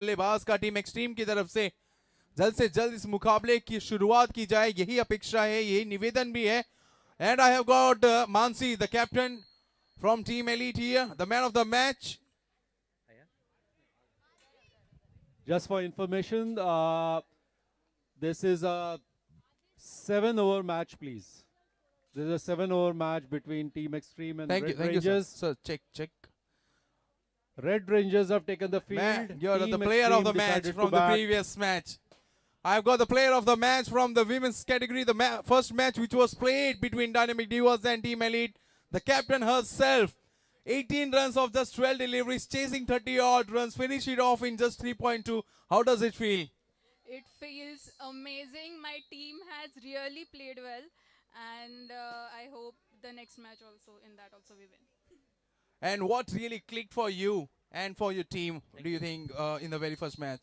बल्लेबाज का team extreme की तरफ से जल्द इस मुकाबले की शुरुआत की जाए, यही अपेक्षा है, यही निवेदन भी है. And I have got Mansi, the captain from Team Elite here, the man of the match. Just for information, this is a 7-over match, please. This is a 7-over match between Team Extreme and Red Thank you, sir. Rangers. Sir, check. Red Rangers have taken the field. You're the Team player of the Extreme match decided from to the bat. previous match. I've got the player of the match from the women's category, the first match which was played between Dynamic Divas and Team Elite. The captain herself, 18 runs of just 12 deliveries, chasing 30 odd runs, finish it off in just 3.2. How does it feel? It feels amazing. My team has really played well, and I hope the next match also, in that also we win. And what really clicked for you and for your team, do you think, in the very first match?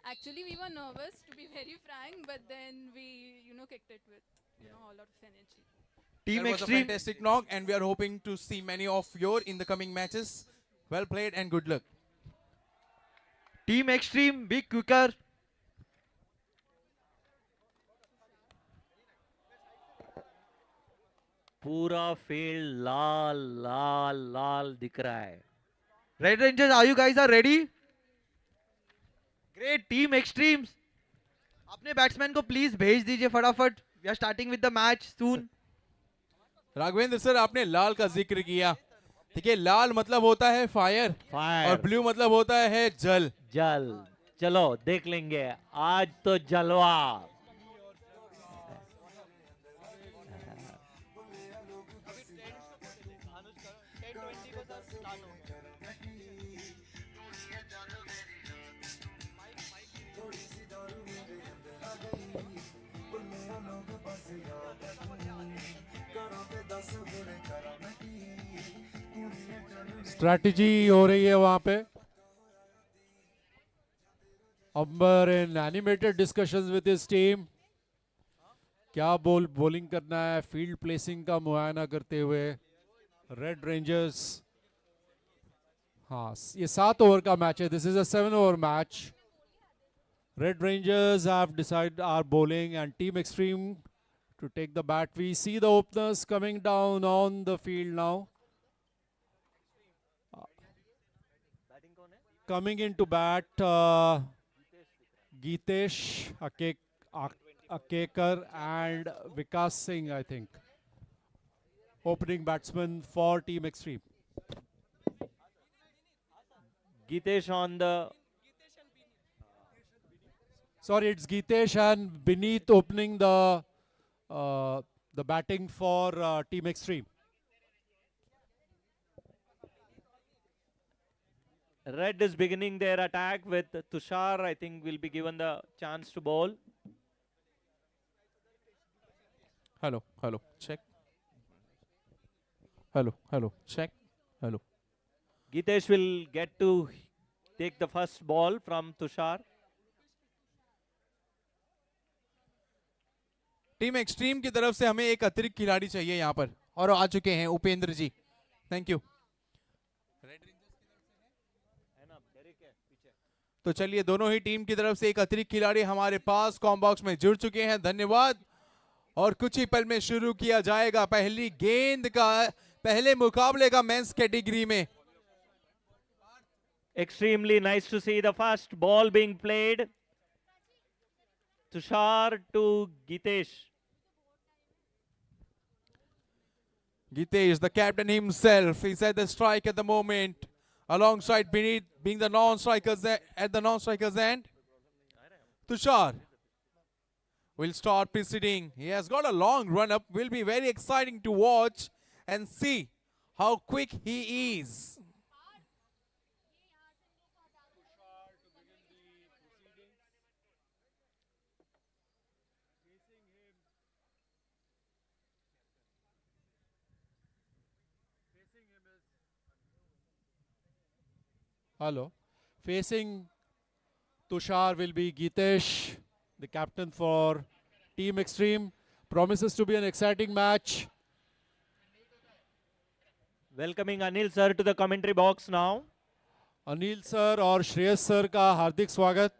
Actually, we were nervous, to be very frank, but then we, kicked it with, all out of energy. That was a fantastic knock, and we are hoping to see many of your in the coming matches. Well played and good luck. Team Extreme, be quicker. पूरा field लाल लाल लाल दिख रहा है. Red rangers, are you guys are ready? Great. Team extremes, अपने batsman को please भेज दीजिए फटाफट. We are starting with the match soon. Raghavendra sir, आपने लाल का जिक्र किया. देखिए, लाल मतलब होता है फायर और ब्लू मतलब होता है जल. चलो देख लेंगे आज तो जलवा. Strategy हो रही है वहां पे. Umber in animated discussions with his team. क्या bowling करना है, फील्ड प्लेसिंग का मुआयना करते हुए. रेड रेंजर्स, हाँ, ये 7 ओवर का मैच है. This is a 7-over match. Red Rangers have decided our bowling and Team Extreme to take the bat. We see the openers coming down on the field now. Coming into bat, Geetesh Akekar and Vikas Singh, I think. Opening batsman for Team Extreme. Geetesh on the... Sorry, it's Geetesh and Beneath opening the batting for Team Extreme. Red is beginning their attack with Tushar. I think will be given the chance to bowl. Hello, check. Hello, check. Hello. Geetesh will get to take the first ball from Tushar. Team extreme की तरफ से हमें एक अतिरिक्त खिलाड़ी चाहिए यहाँ पर, और आ चुके हैं उपेंद्र जी. Thank you. तो चलिए, दोनों ही टीम की तरफ से एक अतिरिक्त खिलाड़ी हमारे पास कॉम बॉक्स में जुड़ चुके हैं. धन्यवाद. और कुछ ही पल में शुरू किया जाएगा पहली गेंद का, पहले मुकाबले का मेंस कैटेगरी में. Extremely nice to see the first ball being played. Tushar to Geetesh. Geetesh, the captain himself, is at the strike at the moment, alongside Beneath being the non-strikers at the non-strikers end. Tushar will start proceeding. He has got a long run-up. Will be very exciting to watch and see how quick he is. Hello. Facing Tushar will be Geetesh, the captain for Team Extreme. Promises to be an exciting match. Welcoming Anil sir to the commentary box now. Anil sir और Shreyas sir का हार्दिक स्वागत।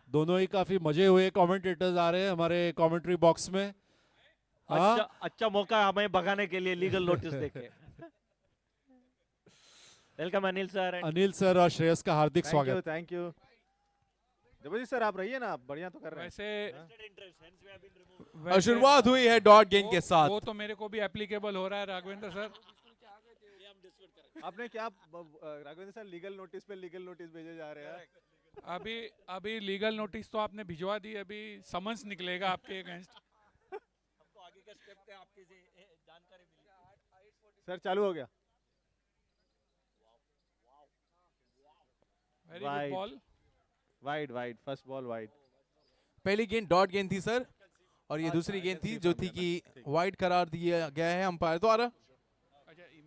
दोनों ही काफी मजे हुए commentators आ रहे हैं हमारे कमेंट्री बॉक्स में। अच्छा अच्छा मौका हमें भगाने के लिए लीगल नोटिस देके। Welcome Anil sir. Anil sir और श्रेयस का हार्दिक स्वागत। Thank you. जबरदस्त सर, आप रहिए ना, आप बढ़िया तो कर रहे हैं। और शुरुआत हुई है डॉट गेंद के साथ। वो तो मेरे को भी एप्लीकेबल हो रहा है राघवेंद्र सर। आपने क्या राघवेंद्र सर, लीगल नोटिस पे लीगल नोटिस भेजे जा रहे हैं। अभी लीगल नोटिस तो आपने भिजवा दी, अभी समन्स निकलेगा आपके अगेंस्ट। सर चालू हो गया। Very good ball. Wide wide, first ball wide. पहली गेंद डॉट गेंद थी सर, और ये दूसरी गेंद थी जो थी कि वाइड करार दिया गया है अंपायर द्वारा।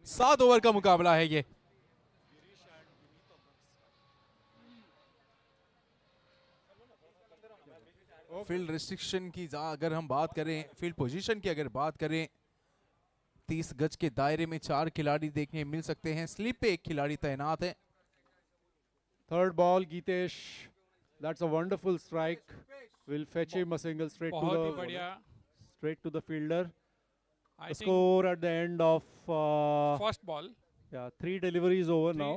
7 ओवर का मुकाबला है ये। फील्ड रिस्ट्रिक्शन की अगर हम बात करें, फील्ड पोजीशन की अगर बात करें, 30 गज के दायरे में 4 खिलाड़ी देखने मिल सकते हैं। स्लिप पे 1 खिलाड़ी तैनात है। Third ball, Gitesh. That's a wonderful strike. Will fetch him a single straight बहुत ही बढ़िया। to the fielder. I The think score at the end of first ball. 3 deliveries over now.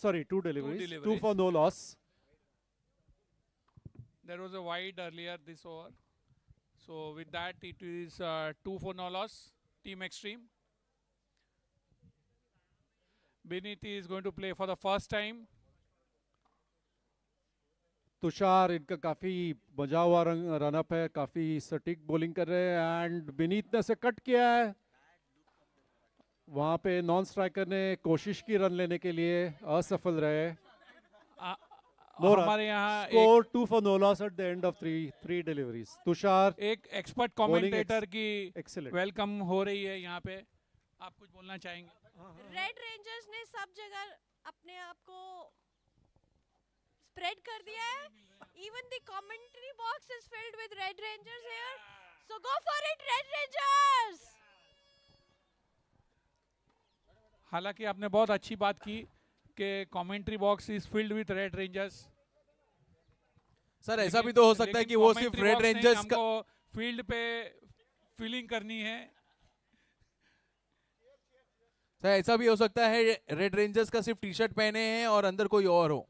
Sorry, 2 deliveries. 2 deliveries. for no loss. There was a wide earlier this over. So with that it is 2 for no loss. Team Extreme. Beneath is going to play for the first time. Tushar इनका काफी मजा हुआ run up है, काफी सटीक bowling कर रहे हैं एंड विनीत ने से कट किया है। वहां पे नॉन स्ट्राइकर ने कोशिश की रन लेने के लिए, असफल रहे। No run. हमारे यहाँ Score 2 for no loss at the end of 3 deliveries. Tushar एक एक्सपर्ट कमेंटेटर की excellent. वेलकम हो रही है यहाँ पे। आप कुछ बोलना चाहेंगे? रेड रेंजर्स ने सब जगह अपने आप को स्प्रेड कर दिया है। Even the commentary box is filled with red rangers here, so go for it red rangers. हालांकि आपने बहुत अच्छी बात की कि commentary box is filled with red rangers. Sir ऐसा भी तो हो सकता है कि वो सिर्फ रेड रेंजर्स का फील्ड पे फीलिंग करनी है। सर ऐसा भी हो सकता है रेड रेंजर्स का सिर्फ टी शर्ट पहने हैं और अंदर कोई और हो।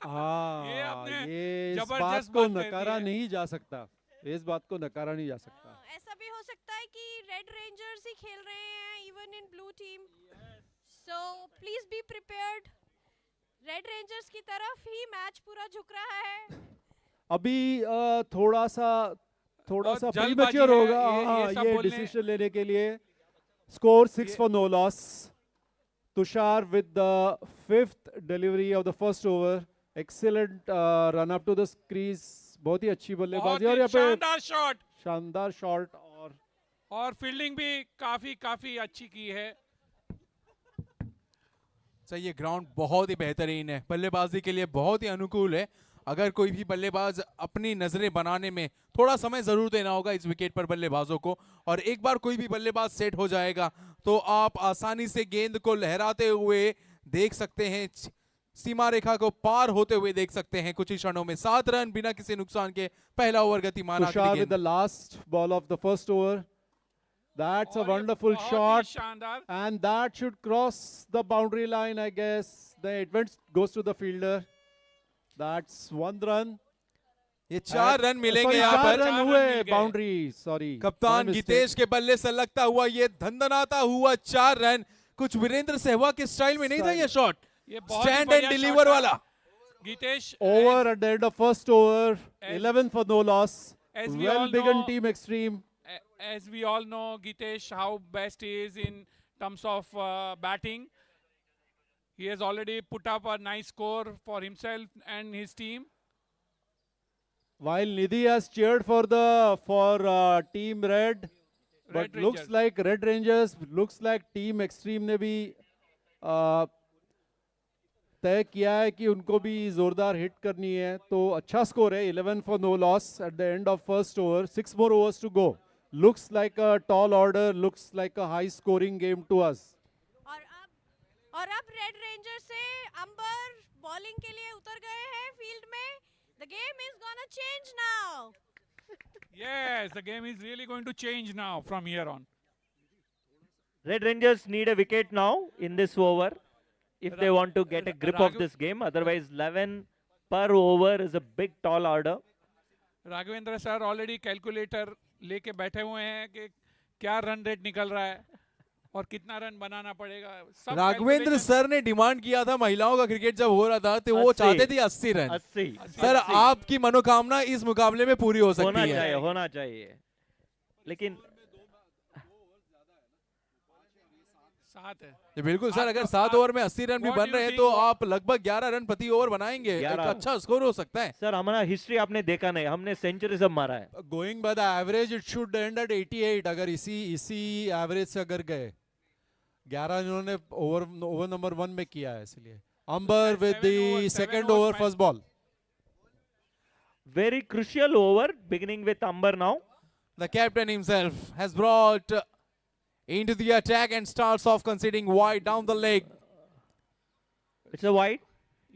ये आपने ये इस बात जबरदस्त को बात कह दी नकारा है। नहीं जा सकता, इस बात को नकारा नहीं जा सकता। ऐसा भी हो सकता है कि रेड रेंजर्स ही खेल रहे हैं even in blue team, so please be prepared. Red rangers की तरफ ही मैच पूरा झुक रहा है। अभी थोड़ा सा और जल्दबाजी प्रीमेच्योर है, होगा ये सब ये बोलने- डिसीजन लेने के लिए। Score 6 for no loss. Tushar with the 5th delivery of the first over. Excellent run up to the crease. बहुत ही अच्छी बहुत बल्लेबाजी ही और यहाँ पे शानदार शॉट शानदार शॉट और फील्डिंग भी काफी अच्छी की है। सर ये ग्राउंड बहुत ही बेहतरीन है, बल्लेबाजी के लिए बहुत ही अनुकूल है। अगर कोई भी बल्लेबाज अपनी नजरें बनाने में थोड़ा समय जरूर देना होगा इस विकेट पर बल्लेबाजों को, और एक बार कोई भी बल्लेबाज सेट हो जाएगा तो आप आसानी से गेंद को लहराते हुए देख सकते हैं, सीमा रेखा को पार होते हुए देख सकते हैं कुछ ही क्षणों में। 7 रन बिना किसी नुकसान के पहला ओवर गतिमान आखिरी Tushar with गेंद। the last ball of the first over. That's a और ये wonderful बहुत ही shot शानदार। and that should cross the boundary line, I guess. The advance goes to the fielder. That's 1 run. ये 4 run मिलेंगे Sorry, यहाँ 4 पर। Run 4 हुए run मिल गए। बाउंड्री, सॉरी कप्तान गीतेश के बल्ले से लगता हुआ ये धंधनाता हुआ 4 रन कुछ वीरेंद्र सहवाग के स्टाइल में नहीं था ये शॉट, ये बहुत ही स्टैंड बढ़िया एंड shot डिलीवर था। वाला। Geetesh over at the end of first over. as- 11 for no loss. as we Well all begun know- team extreme. as we all know, Gitesh, how best he is in terms of batting. He has already put up a nice score for himself and his team. While Nidhi has cheered for Team Red, but Red looks Rangers. like Red Rangers, looks like Team Extreme ने भी तय किया है कि उनको भी जोरदार hit करनी है। तो अच्छा स्कोर है, 11 for no loss at the end of first over. 6 more overs to go. Looks like a tall order, looks like a high scoring game to us. और अब रेड रेंजर से अंबर बॉलिंग के लिए उतर गए हैं फील्ड में. The game is gonna change now. Yes, the game is really going to change now from here on. Red Rangers need a wicket now in this over if they want to get a grip of this game. Otherwise, 11 per over is a big tall order. Raghavendra sir already calculator लेके बैठे हुए हैं कि क्या run rate निकल रहा है और कितना रन बनाना पड़ेगा. सब राघवेंद्र calculation- सर ने डिमांड किया था महिलाओं का क्रिकेट जब हो रहा था तो वो 80 चाहते थे 80 रन. 80 सर आपकी मनोकामना इस मुकाबले में पूरी हो होना सकती है. चाहिए, होना चाहिए. लेकिन सात है. जी बिल्कुल सर, आप अगर तो- 7 ओवर में 80 रन भी what बन do you रहे हैं think तो what- आप लगभग 11 रन प्रति ओवर बनाएंगे. एक 11 अच्छा स्कोर हो सकता है. सर हमारा हिस्ट्री आपने देखा नहीं, हमने सेंचुरी सब मारा है. Going by the average, it should end at 88. अगर इसी एवरेज से अगर गए 11 इन्होंने ओवर नंबर 1 में किया है, इसलिए Ambar with the second over first ball. Very crucial over beginning with Amber now. The captain himself has brought into the attack and starts off conceding wide down the leg. It's a wide.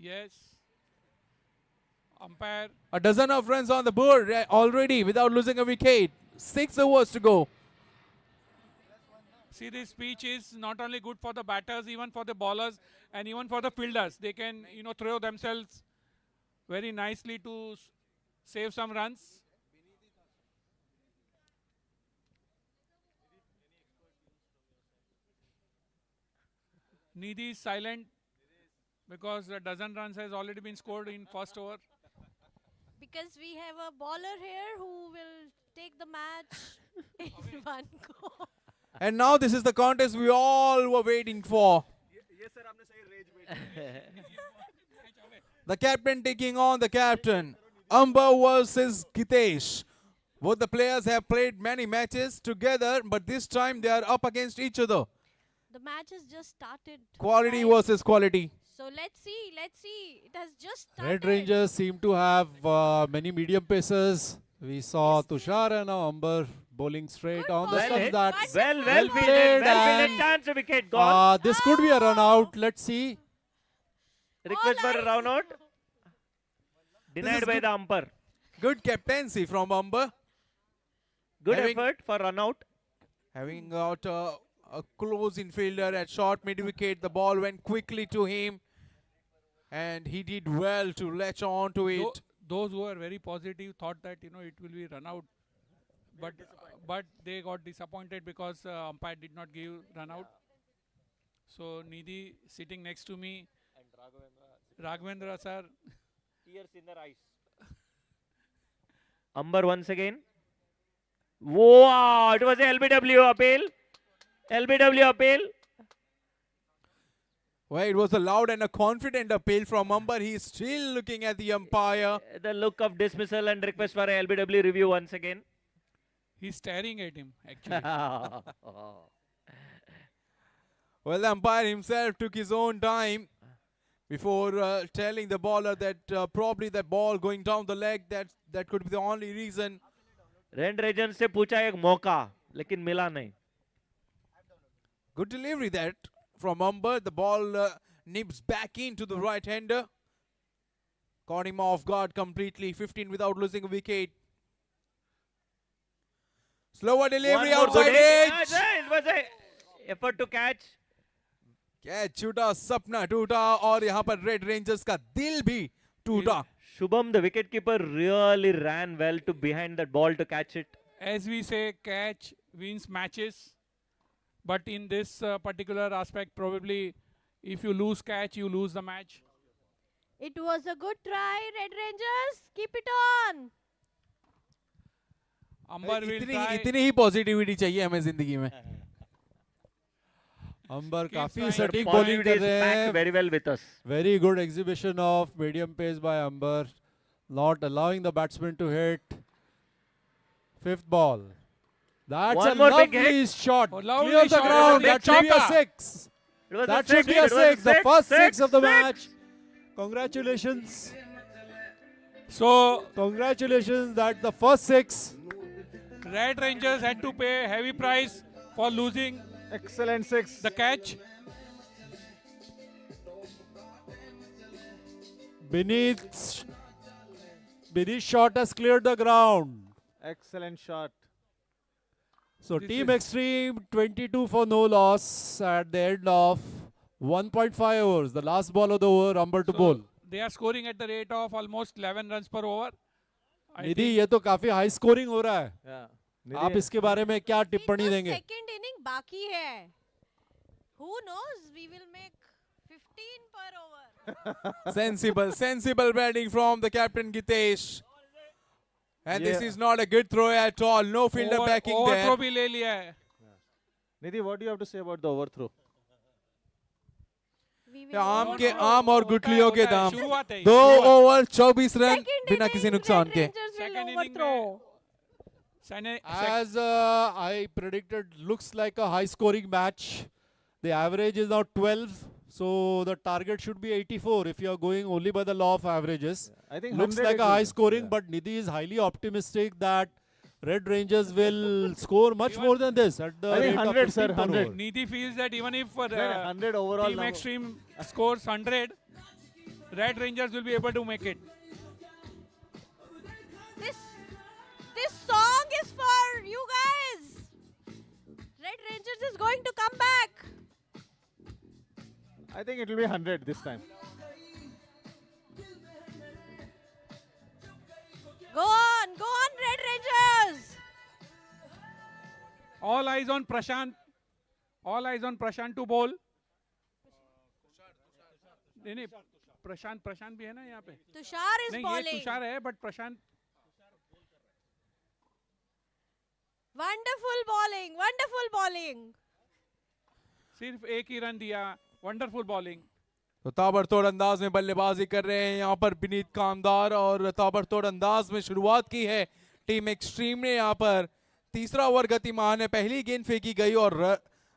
Yes. Umpire. A dozen of runs on the board already without losing a wicket. 6 overs to go. See, this pitch is not only good for the batters, even for the bowlers, and even for the fielders. They can, throw themselves very nicely to save some runs. Nidhi is silent because a dozen runs has already been scored in first over. Because we have a bowler here who will take the match in one go. And now this is the contest we all were waiting for. Yes sir, आपने सही range में. The captain taking on the captain. Amber versus Gitesh. Both the players have played many matches together, but this time they are up against each other. The match has just started. Quality right? versus quality. So let's see. It has just started. Red Rangers seem to have many medium pacers. We saw Tushar and now Amber bowling straight Good on the bowling. stumps. hit. That's Well well fielded, played well fielded. and Chance a wicket gone. this could be a run out. Let's see. Request for a eyes. run out. Denied is by good. the umpire. Good captaincy from Amber. Good Having- effort for run out. Having got a close infielder at short mid wicket, the ball went quickly to him. And he did well to latch on to it. Those who were very positive thought that it will be run out, but they got disappointed because umpire did not give run out. So Nidhi sitting next to me, Raghavendra sir. Tears in their eyes. Amber once again. Wow! It was a LBW appeal. LBW appeal. Well, it was a loud and a confident appeal from Amber. He is still looking at the umpire. The look of dismissal and request for a LBW review once again. He's staring at him actually. Well, the umpire himself took his own time before telling the bowler that probably that ball going down the leg, that could be the only reason. Red रेजन से पूछा एक मौका लेकिन मिला नहीं. Good delivery that from Amber. The ball nibs back into the right-hander. Caught him off guard completely. 15 without losing a wicket. Slower delivery One more outside good hit. edge. It was a effort to catch. Catch छूटा, सपना टूटा और यहाँ पर red rangers का दिल भी टूटा. Shubham, the wicketkeeper, really ran well to behind that ball to catch it. As we say, catch wins matches. But in this particular aspect, probably if you lose catch, you lose the match. It was a good try, Red Rangers. Keep it on. Amber will try. इतनी ही positivity चाहिए हमें जिंदगी में. अंबर Keep काफी trying. सटीक bowling Positivity कर is रहे back हैं. very well with us. Very good exhibition of medium pace by Amber, not allowing the batsman to hit. Fifth ball. That's One a more big lovely hit. shot. Oh, lovely Clear the shot. ground. Big That should be a chopper. 6. It was That a should be a it was a 6. The first 6 of the six. match. Congratulations. So Congratulations. That's the first 6. Red Rangers had to pay heavy price for losing Excellent six. the catch. Beneath's shot has cleared the ground. Excellent shot. So This Team is- Extreme 22 for no loss at the end of 1.5 overs. The last ball of the over, Umber to So bowl. they are scoring at the rate of almost 11 runs per over. I Nidhi think ये तो काफी high scoring हो रहा है. Yeah. आप इसके बारे में क्या टिप्पणी देंगे? सेकंड इनिंग बाकी है. Who knows? We will make 15 per over. Sensible batting from the captain Gitesh. And this Yeah. is not a good throw at all. No fielder backing overthrow there. भी ले लिया है. Nidhi, what do you have to say about the overthrow? We will या आम go के on. आम और गुठलियों के होता है, दाम. शुरुआत है ये, 2 शुरुआत. ओवर 24 रन Second बिना inning, किसी नुकसान Red के. Rangers will Second inning overthrow. As I predicted, looks like a high scoring match. The average is now 12. So the target should be 84 if you are going only by the law of averages. I think Looks 100 like it a will high be. scoring, Yeah. but Nidhi is highly optimistic that Red Rangers will score much more than this at the I think rate 100, of sir, 15 per 100. over. Nidhi feels that even if 100 overall. Team number. Extreme scores 100, Red Rangers will be able to make it. This song is for you guys. Red Rangers is going to come back. I think it will be 100 this time. Go on, Red Rangers. All eyes on Prashant. All eyes on Prashant to bowl. नहीं प्रशांत भी है ना यहाँ पे. Tushar is नहीं ये bowling. Tushar है but Prashant. Wonderful bowling. सिर्फ एक ही रन दिया. Wonderful bowling. तो ताबड़तोड़ अंदाज में बल्लेबाजी कर रहे हैं यहाँ पर विनीत कामदार और ताबड़तोड़ अंदाज में शुरुआत की है टीम एक्सट्रीम ने. यहाँ पर तीसरा ओवर गतिमान है. पहली गेंद फेंकी गई और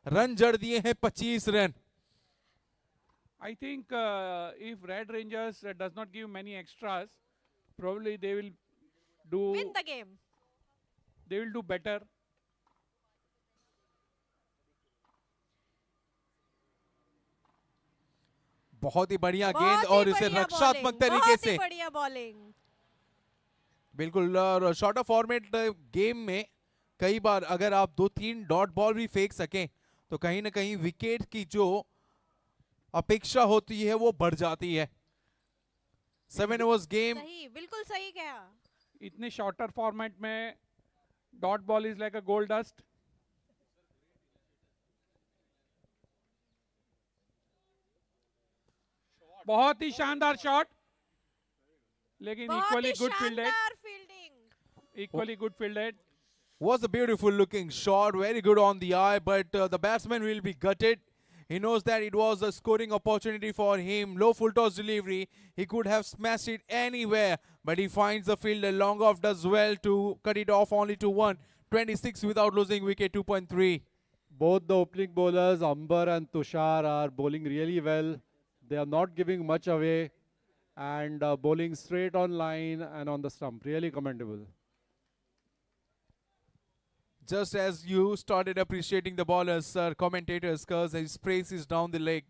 रन जड़ दिए हैं 25 run. I think if Red Rangers does not give many extras, probably they will Win the game. do better. बहुत ही बढ़िया बहुत गेंद ही और इसे बढ़िया रक्षात्मक bowling, तरीके बहुत ही से बढ़िया बॉलिंग. बिल्कुल शॉर्टर फॉर्मेट गेम में कई बार अगर आप 2-3 डॉट बॉल भी फेंक सकें तो कहीं ना कहीं विकेट की जो अपेक्षा होती है वो बढ़ जाती है. 7 ओवर्स गेम. सही, बिल्कुल सही कहा. इतने शॉर्टर फॉर्मेट में dot ball is like a gold dust. बहुत ही शानदार शॉट लेकिन बहुत इक्वली ही गुड फील्डेड. शानदार fielding. Equally good fielded. Was a beautiful looking shot, very good on the eye, but the batsman will be gutted. He knows that it was a scoring opportunity for him. Low full toss delivery, he could have smashed it anywhere, but he finds the fielder. Long off does well to cut it off only to 126 without losing wicket 2.3. Both the opening bowlers, Umber and Tushar, are bowling really well. They are not giving much away and bowling straight on line and on the stump. Really commendable. Just as you started appreciating the bowlers, commentators, because his praise is down the leg.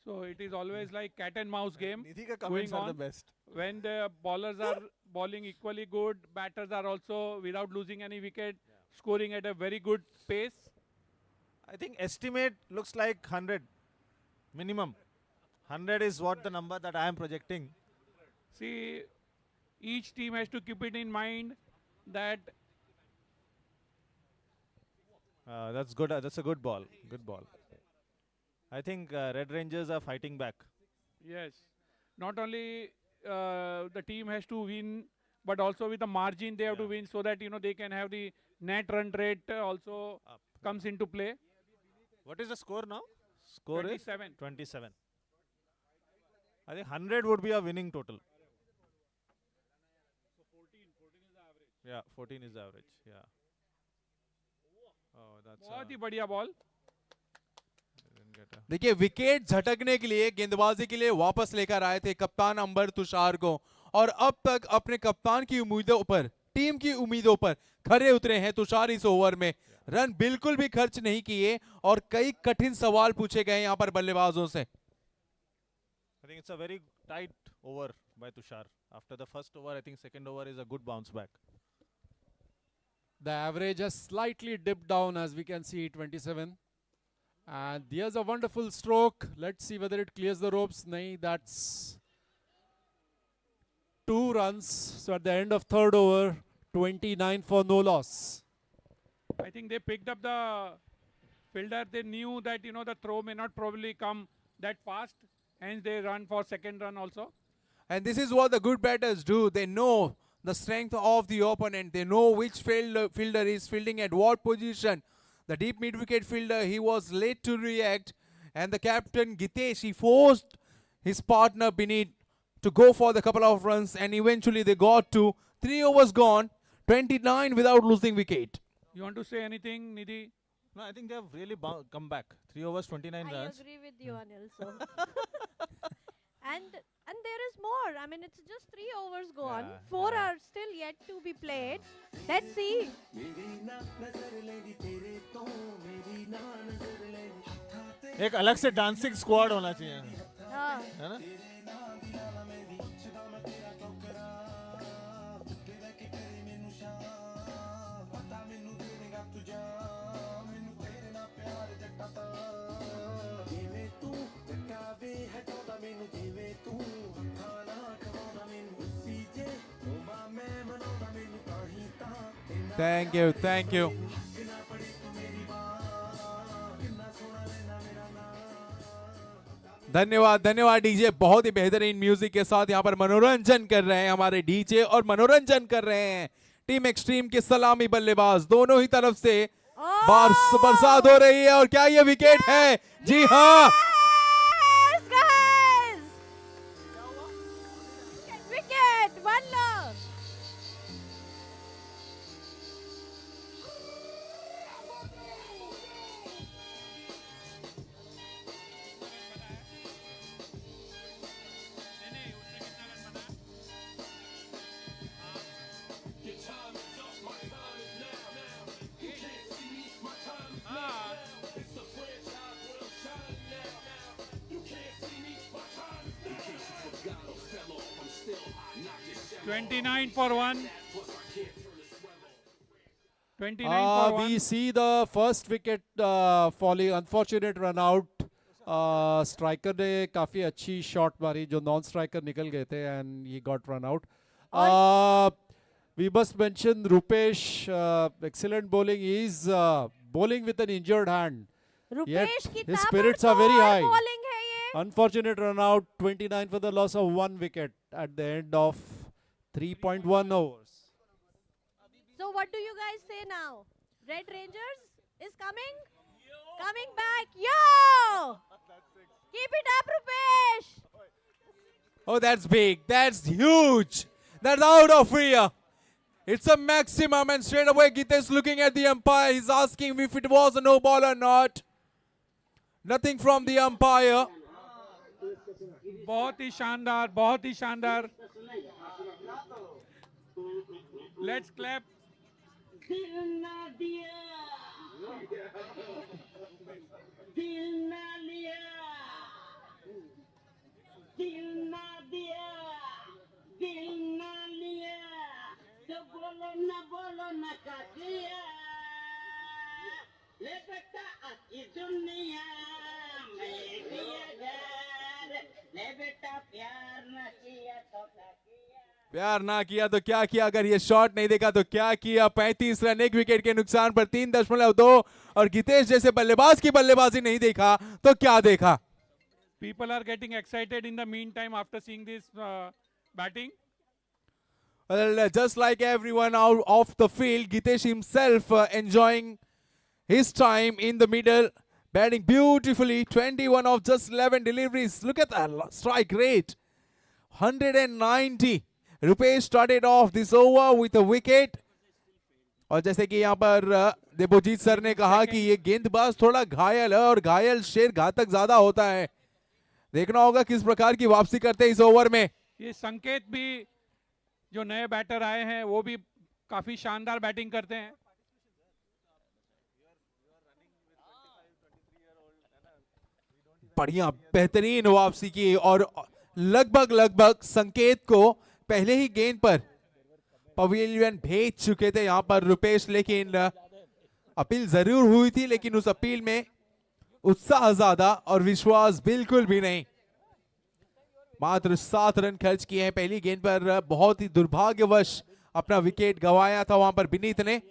So it is always like cat and mouse game. Nidhi ka comments going are the on. best. When the bowlers are bowling equally good, batters are also without losing any wicket, scoring at a very good pace. I think estimate looks like 100 minimum. 100 is what the number that I am projecting. See, each team has to keep it in mind that That's good. That's a good ball. Good ball. I think Red Rangers are fighting back. yes, not only the team has to win, but also with the margin they have to win so that they can have the net run rate also comes into play. What is the score now? Score 27. is 27. I think 100 would be a winning total. So 14 is the average. Yeah, 14 is the average. Yeah. Oh, that's. बहुत ही बढ़िया ball. Didn't get a. देखिए wicket झटकने के लिए गेंदबाजी के लिए वापस लेकर आए थे कप्तान अंबर तुषार को और अब तक अपने कप्तान की उम्मीदों पर टीम की उम्मीदों पर खरे उतरे हैं तुषार इस ओवर में. रन बिल्कुल भी खर्च नहीं किए और कई कठिन सवाल पूछे गए यहाँ पर बल्लेबाजों से. I think it's a very tight over by Tushar. After the first over, I think second over is a good bounce back. The average has slightly dipped down, as we can see, 27. And here's a wonderful stroke. Let's see whether it clears the ropes. Nahi, that's 2 runs. So at the end of third over, 29 for no loss. I think they picked up the fielder. They knew that, you know, the throw may not probably come that fast. Hence they run for second run also. And this is what the good batters do. They know the strength of the opponent. They know which fielder is fielding at what position. The deep mid-wicket fielder, he was late to react. And the captain, Gitesh, he forced his partner, Binit, to go for the couple of runs. And eventually they got to 3 overs gone, 29 without losing wicket. You want to say anything, Nidhi? No, I think they have really come back. 3 overs, 29 I runs. agree with you, Anil. So. and there is more. I mean, it's just 3 overs gone. Yeah, 4 yeah. are still yet to be played. Let's see. एक अलग से dancing squad होना चाहिए, हाँ. है ना? Thank you, thank you. धन्यवाद धन्यवाद डीजे, बहुत ही बेहतरीन म्यूजिक के साथ यहाँ पर मनोरंजन कर रहे हैं हमारे डीजे और मनोरंजन कर रहे हैं टीम एक्सट्रीम के सलामी बल्लेबाज। दोनों ही तरफ से बरसात हो रही है और क्या ये विकेट है? जी हाँ, Yes, guys! Wicket, 1 loss. Ah. 29 for 1. 29 for 1. We see the first wicket falling, unfortunate run out. Striker ने काफी अच्छी shot मारी जो non striker निकल गए थे and he got run out. We must mention Rupesh, excellent bowling. He is bowling with an injured hand. Yet Rupesh की his spirits are very ताबड़तोड़ high. bowling है ये. Unfortunate run out, 29 for the loss of 1 wicket at the end of 3.1 overs. So what do you guys say now? Red Rangers is coming? Coming back. Yo! Keep it up, Rupesh. oh that's big, that's huge, that's out of here. It's a maximum and straight away Gitesh looking at the umpire. He's asking if it was a no ball or not. Nothing from the umpire. बहुत ही शानदार, बहुत ही शानदार. Let's clap. प्यार ना किया तो क्या किया, अगर ये शॉट नहीं देखा तो क्या किया। 35 रन 1 विकेट के नुकसान पर 3.2 और गितेश जैसे बल्लेबाज की बल्लेबाजी नहीं देखा तो क्या देखा। People are getting excited in the meantime after seeing this batting. Well, just like everyone out of the field, Gitesh himself enjoying his time in the middle, batting beautifully. 21 of just 11 deliveries. Look at that strike rate, 190. Rupesh started off this over with a wicket. और जैसे कि यहाँ पर Devjit sir ने कहा कि ये गेंदबाज थोड़ा घायल है और घायल शेर घातक ज्यादा होता है। देखना होगा किस प्रकार की वापसी करते हैं इस ओवर में। ये संकेत भी जो नए बैटर आए हैं वो भी काफी शानदार बैटिंग करते हैं। बढ़िया बेहतरीन वापसी की और लगभग संकेत को पहले ही गेंद पर पवेलियन भेज चुके थे यहां पर रुपेश, लेकिन अपील जरूर हुई थी, लेकिन उस अपील में उत्साह ज्यादा और विश्वास बिल्कुल भी नहीं। मात्र 7 रन खर्च किए हैं पहली गेंद पर। बहुत ही दुर्भाग्यवश अपना विकेट गंवाया था वहां पर विनीत ने।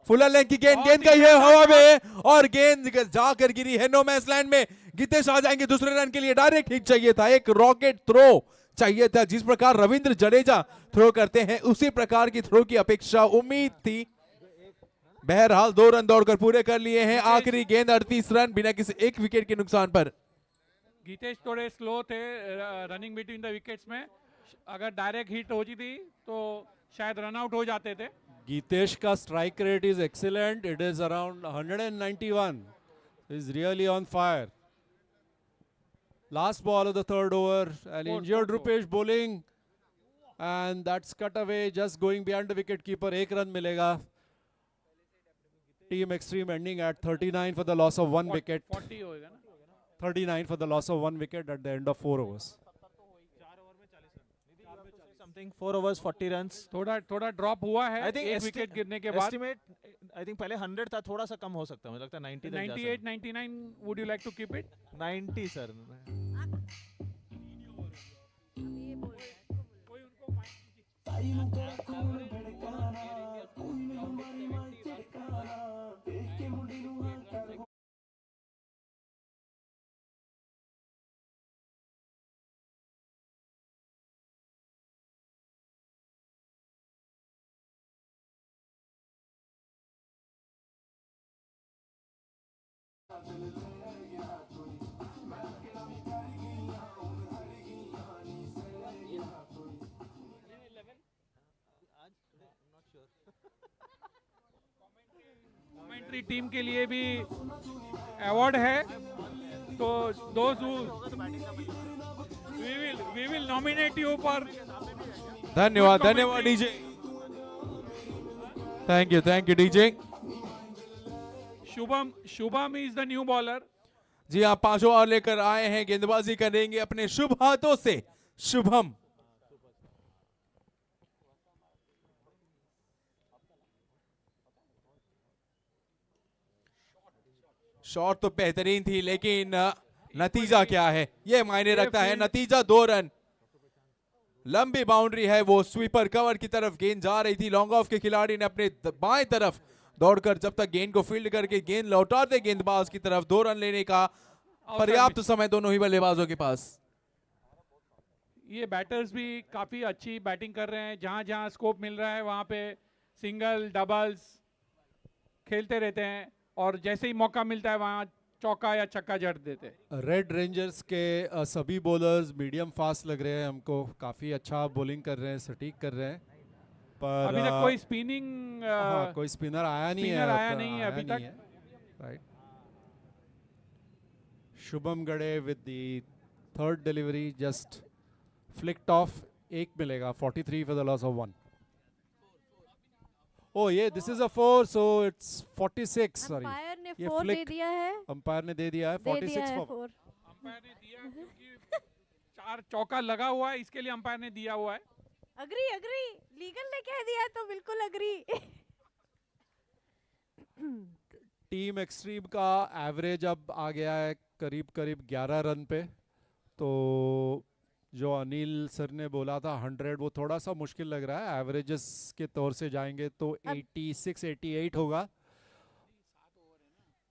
फुलर लेंथ की गेंद गई है हवा में और गेंद जाकर गिरी है नो मैच लैंड में। गितेश आ जाएंगे दूसरे रन के लिए। डायरेक्ट हिट चाहिए था, एक रॉकेट थ्रो चाहिए था। जिस प्रकार रविंद्र जडेजा थ्रो करते हैं उसी प्रकार की थ्रो की अपेक्षा उम्मीद थी। बहरहाल 2 रन दौड़कर पूरे कर लिए हैं। आखिरी गेंद 38 रन बिना किसी एक विकेट के नुकसान पर। गीतेश थोड़े स्लो थे रनिंग बिटवीन द विकेट्स में। अगर डायरेक्ट हिट होती थी तो शायद रन आउट हो जाते थे। Gitesh ka strike rate is excellent. It is around 191. He's really on fire. Last ball of the 3rd over. An injured Rupesh bowling. And that's cut away, just going behind the wicket keeper. 1 run milega. Team Extreme ending at 39 for the loss of 1 wicket. 40 होएगा ना? 39 for the loss of 1 wicket at the end of 4 overs. Something 4 overs 40 runs. थोड़ा drop हुआ है I think एक wicket गिरने के बाद। estimate I think पहले 100 था, थोड़ा सा कम हो सकता है, मुझे लगता है 90 तक जा 98 99 would you like to keep it? सकता है। 90 सर। कमेंट्री टीम के लिए भी अवार्ड है, तो those who we will nominate you for। धन्यवाद धन्यवाद DJ. Thank you DJ. Shubham is the new bowler. जी हाँ, 5 ओवर लेकर आए हैं, गेंदबाजी करेंगे अपने शुभ हाथों से शुभम। शॉट तो बेहतरीन थी, लेकिन नतीजा क्या है ये मायने रखता है। नतीजा 2 रन। लंबी बाउंड्री है, वो स्वीपर कवर की तरफ गेंद जा रही थी। लॉन्ग ऑफ के खिलाड़ी ने अपने बाएं तरफ दौड़कर जब तक गेंद को फील्ड करके गेंद लौटाते गेंदबाज की तरफ 2 रन लेने का पर्याप्त समय दोनों ही बल्लेबाजों के पास। ये बैटर्स भी काफी अच्छी बैटिंग कर रहे हैं। जहां जहां स्कोप मिल रहा है वहां पे सिंगल डबल्स खेलते रहते हैं, और जैसे ही मौका मिलता है वहां चौका या छक्का जड़ देते हैं। रेड रेंजर्स के सभी बॉलर्स मीडियम फास्ट लग रहे हैं हमको। काफ़ी अच्छा बॉलिंग कर रहे हैं, सटीक कर रहे हैं। पर अभी तक कोई स्पिनिंग कोई स्पिनर आया नहीं है। स्पिनर आया नहीं है अभी तक। राइट। शुभम गड़े with the 3rd delivery just flicked of. 1 मिलेगा। 43 for the loss of 1। Oh yeah, this is a 4, so it's 46. Sorry. Umpire ने ये 4 दे flick दिया है। अंपायर ने दे दिया है। 46 for 4। अंपायर ने दिया क्योंकि 4 चौका लगा हुआ है, इसके लिए अंपायर ने दिया हुआ है। अग्री लीगल ने कह दिया तो बिल्कुल अग्री। टीम एक्सट्रीम का एवरेज अब आ गया है करीब 11 रन पे। तो जो अनिल सर ने बोला था 100, वो थोड़ा सा मुश्किल लग रहा है। एवरेजेस के तौर से जाएंगे तो 86 88 होगा।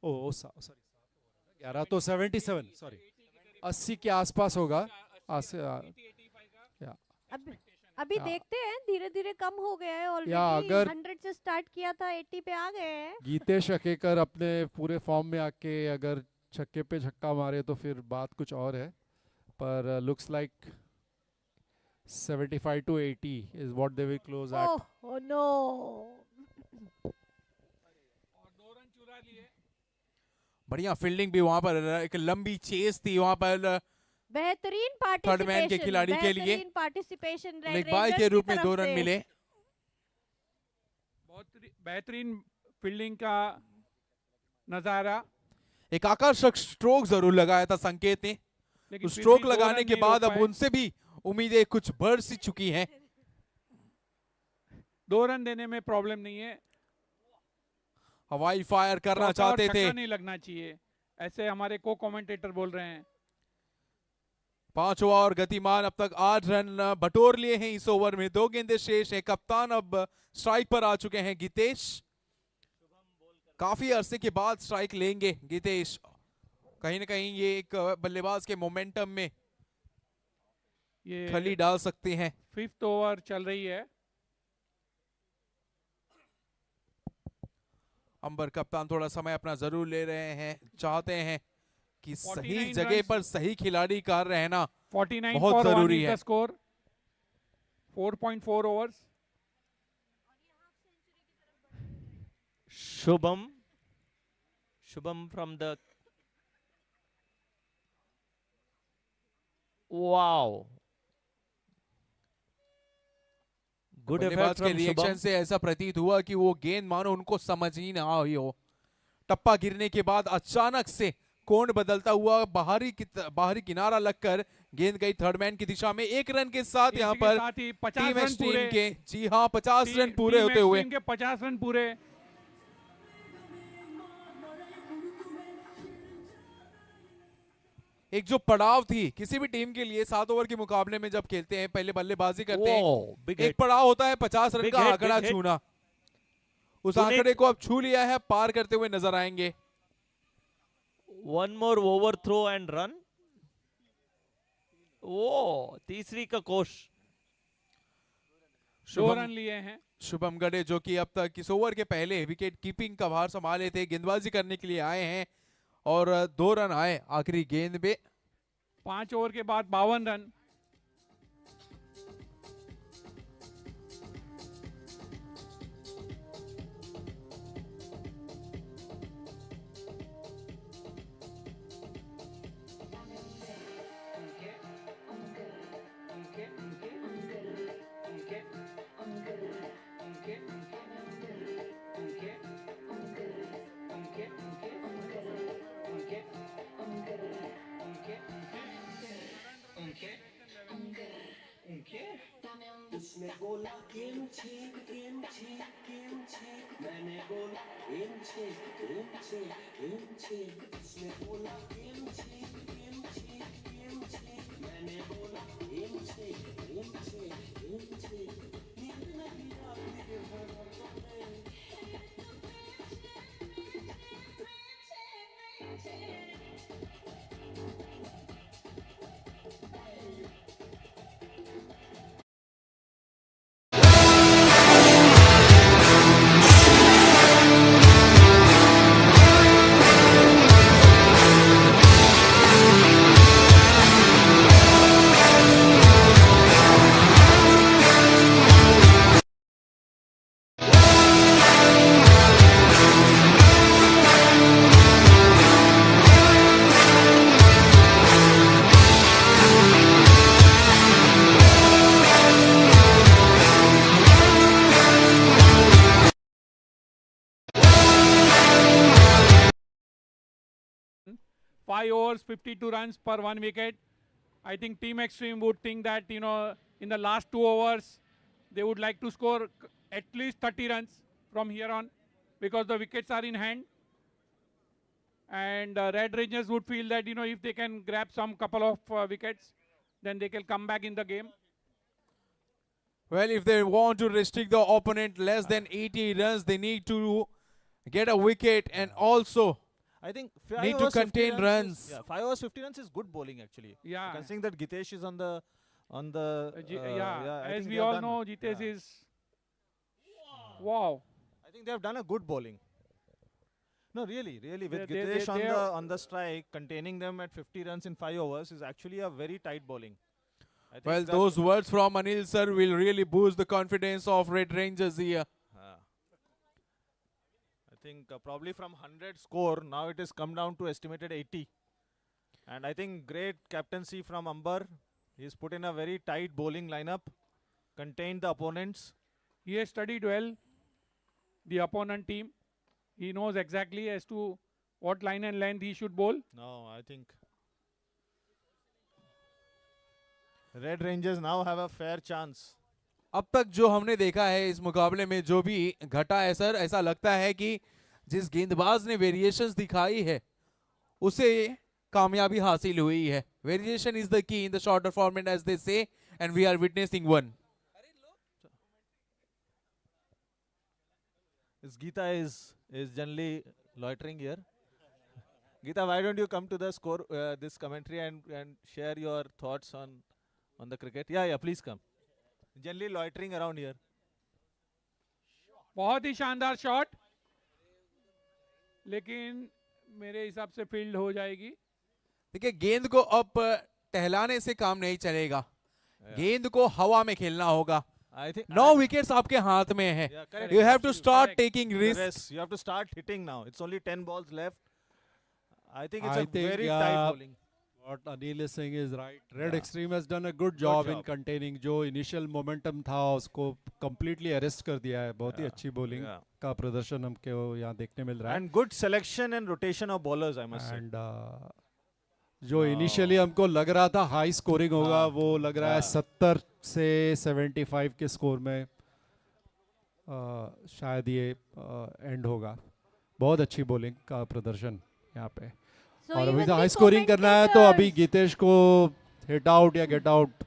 ओ सॉरी 11 तो 77 सॉरी 80 के आसपास होगा। अभी देखते हैं, धीरे धीरे कम हो गया है ऑलरेडी। अगर 100 से स्टार्ट किया था 80 पे आ गए हैं। गीतेश अकेकर अपने पूरे फॉर्म में आके अगर छक्के पे छक्का मारे तो फिर बात कुछ और है। पर looks like 75 to 80 is what they will close at. Oh no! और 2 रन चुरा लिए। बढ़िया फील्डिंग भी वहां पर, एक लंबी चेस थी वहां पर। बेहतरीन थर्ड मैन के खिलाड़ी के लिए पार्टिसिपेशन लेग बाय के रूप में 2 रन मिले। बहुत बेहतरीन फील्डिंग का नजारा। एक आकर्षक स्ट्रोक जरूर लगाया था संकेत ने। लेकिन स्ट्रोक लगाने के बाद अब उनसे उनसे भी उम्मीदें कुछ बढ़ सी चुकी हैं। 2 रन देने में प्रॉब्लम नहीं है, हवाई फायर करना चौका और चाहते थे। छक्का नहीं लगना चाहिए, ऐसे हमारे को कमेंटेटर बोल रहे हैं। 5 ओवर और गतिमान अब तक 8 रन बटोर लिए हैं इस ओवर में। 2 गेंदें शेष हैं। कप्तान अब स्ट्राइक पर आ चुके हैं गीतेश। काफी अरसे के बाद स्ट्राइक लेंगे गीतेश। कहीं ना कहीं ये एक बल्लेबाज के मोमेंटम में ये खली डाल सकते हैं। 5th ओवर चल रही है। अंबर कप्तान थोड़ा समय अपना जरूर ले रहे हैं, चाहते हैं कि सही 49 जगह runs। पर सही खिलाड़ी का रहना 49 बहुत for 1 जरूरी is है। the score, 4.4 overs। Shubham from the wow, good effort बल्लेबाज के from रिएक्शन Shubham। से ऐसा प्रतीत हुआ कि वो गेंद मानो उनको समझ ही ना आई हो। टप्पा गिरने के बाद अचानक से कोण बदलता हुआ बाहरी किनारा लगकर गेंद गई थर्ड मैन की दिशा में। 1 रन के साथ इसी यहाँ के पर साथ ही 50 टीम रन एक्सट्रीम पूरे, के, जी हाँ, 50 रन पूरे टीम होते हुए एक्सट्रीम के 50 रन पूरे। एक जो पड़ाव थी किसी भी टीम के लिए 7 ओवर के मुकाबले में जब खेलते हैं, पहले बल्लेबाजी करते हैं, Wow, big एक hit। पड़ाव होता है 50 रन Big का hit, आंकड़ा big hit। छूना। उस पुनीत- आंकड़े को अब छू लिया है, पार करते हुए नजर आएंगे। One more overthrow and run। ओ तीसरी का कोश। 2 रन लिए हैं। शुभम गडे जो कि अब तक इस ओवर के पहले विकेट कीपिंग का भार संभाले थे, गेंदबाजी करने के लिए आए हैं और 2 रन आए आखिरी गेंद पे। 5 ओवर के बाद 52 run. Five overs, 52 runs per 1 wicket. I think Team Extreme would think that, you know, in the last 2 overs, they would like to score at least 30 runs from here on because the wickets are in hand. And Red Rangers would feel that, you know, if they can grab some couple of wickets, then they can come back in the game. Well, if they want to restrict the opponent less than 80 runs, they need to get a wicket and also I think need to contain runs. 5 overs 50 runs is good bowling actually. Yeah. Considering that Gitesh is on the Yeah, I as think we they have all done- know, Jitesh yeah. is... Wow. I think they have done a good bowling. No, really, with They- Gitesh they on the strike, containing them at 50 runs in 5 overs is actually a very tight bowling. I think Well, that- those words from Anil sir will really boost the confidence of Red Rangers here. I think probably from 100 score, now it has come down to estimated 80. And I think great captaincy from Amber. He's put in a very tight bowling lineup, contained the opponents. He has studied well the opponent team. He knows exactly as to what line and length he should bowl. No, I think Red Rangers now have a fair chance. अब तक जो हमने देखा है इस मुकाबले में जो भी घटा है सर, ऐसा लगता है कि जिस गेंदबाज ने वेरिएशंस दिखाई है उसे कामयाबी हासिल हुई है. Variation is the key in the shorter format as they say, and we are witnessing one. This Geeta is generally loitering here. Geeta, why don't you come to the score, this commentary and share your thoughts on the cricket? Yeah, please come. Generally loitering around here. बहुत ही शानदार shot, लेकिन मेरे हिसाब से field हो जाएगी. देखिए गेंद को अब टहलाने से काम नहीं चलेगा, गेंद को हवा में खेलना होगा. I think 9 विकेट्स आपके हाथ में है. Yeah, correct. You have to start Correct. taking risks. Yes, you have to start hitting now. It's only 10 balls left. I think it's I a think, very yeah, tight bowling. What Anil is saying is right. Red Yeah. Extreme has done a good job in job. containing. जो initial momentum था उसको completely arrest कर दिया है. बहुत ही Yeah. अच्छी bowling Yeah. का प्रदर्शन हमको यहाँ देखने मिल रहा है. And good selection and rotation of bowlers, I must say. And जो इनिशियली हमको लग रहा था हाई स्कोरिंग होगा, हाँ, वो लग रहा है हाँ. 70 से 75 के स्कोर में शायद ये एंड होगा. बहुत अच्छी बॉलिंग का प्रदर्शन यहाँ पे. So और अभी even तो the हाई स्कोरिंग करना है तो अभी commentators- गीतेश को हिट आउट या गेट आउट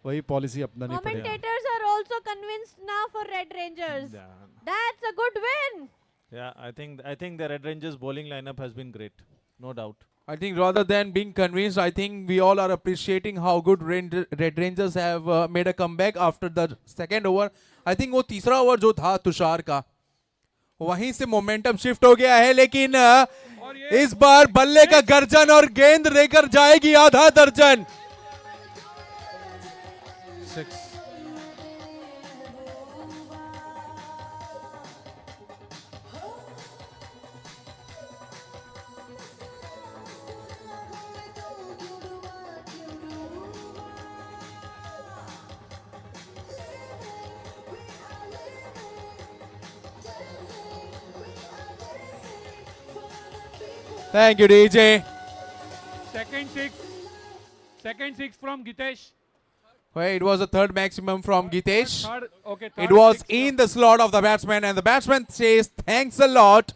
वही पॉलिसी अपनानी पड़ेगी. Commentators are also convinced now for Red Rangers. Yeah. That's a good win. Yeah, I think the Red Rangers bowling lineup has been great, no doubt. I think rather than being convinced, I think we all are appreciating how good Red Rangers have made a comeback after the second over. I think वो तीसरा over जो था तुषार का, वहीं से momentum shift हो गया है, लेकिन और ये इस बार बल्ले का गर्जन और गेंद लेकर जाएगी आधा दर्जन. 6. Thank you, DJ. second six from Gitesh. Well, it was the third maximum from Gitesh. Third, okay, It third was six in the slot of the batsman, and the batsman says thanks a lot.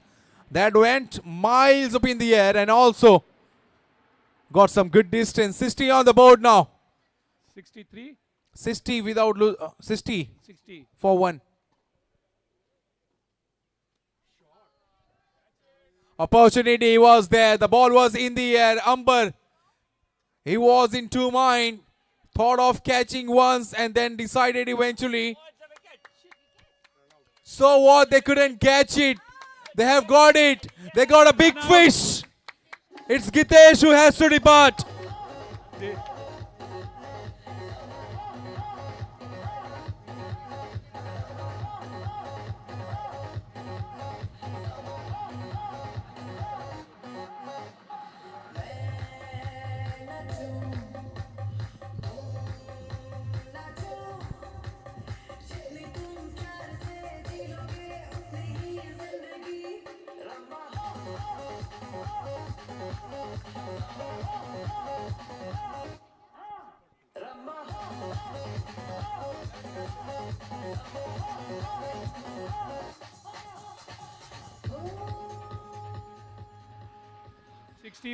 That went miles up in the air and also got some good distance. 60 on the board now. 63, 60 without 60 60. for 1. Opportunity was there. The ball was in the air. Umber, he was in two mind. Thought of catching once and then decided eventually. So what? They couldn't catch it. They have got it. They got a big fish. It's Gitesh who has to depart.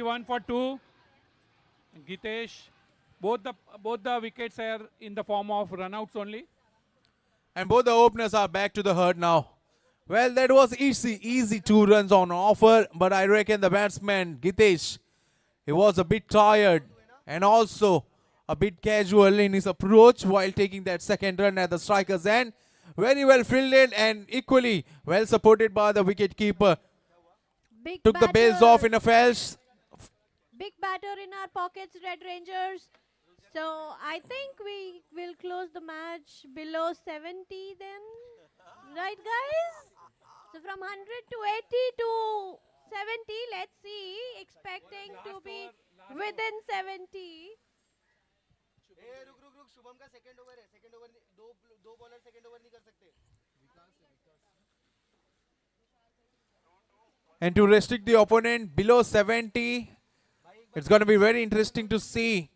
One for 2. Gitesh, both the wickets are in the form of runouts only. And both the openers are back to the herd now. Well, that was easy 2 runs on offer, but I reckon the batsman, Gitesh, he was a bit tired and also a bit casual in his approach while taking that second run at the striker's end. Very well fielded and equally well supported by the wicket-keeper. Big Took the bails off in a flash. Big batter in our pockets, Red Rangers. So I think we will close the match below 70 then. Right, guys? So from 100 to 80 to 70, let's see. Expecting to be within 70. And to restrict the opponent below 70, it's going to be very interesting to see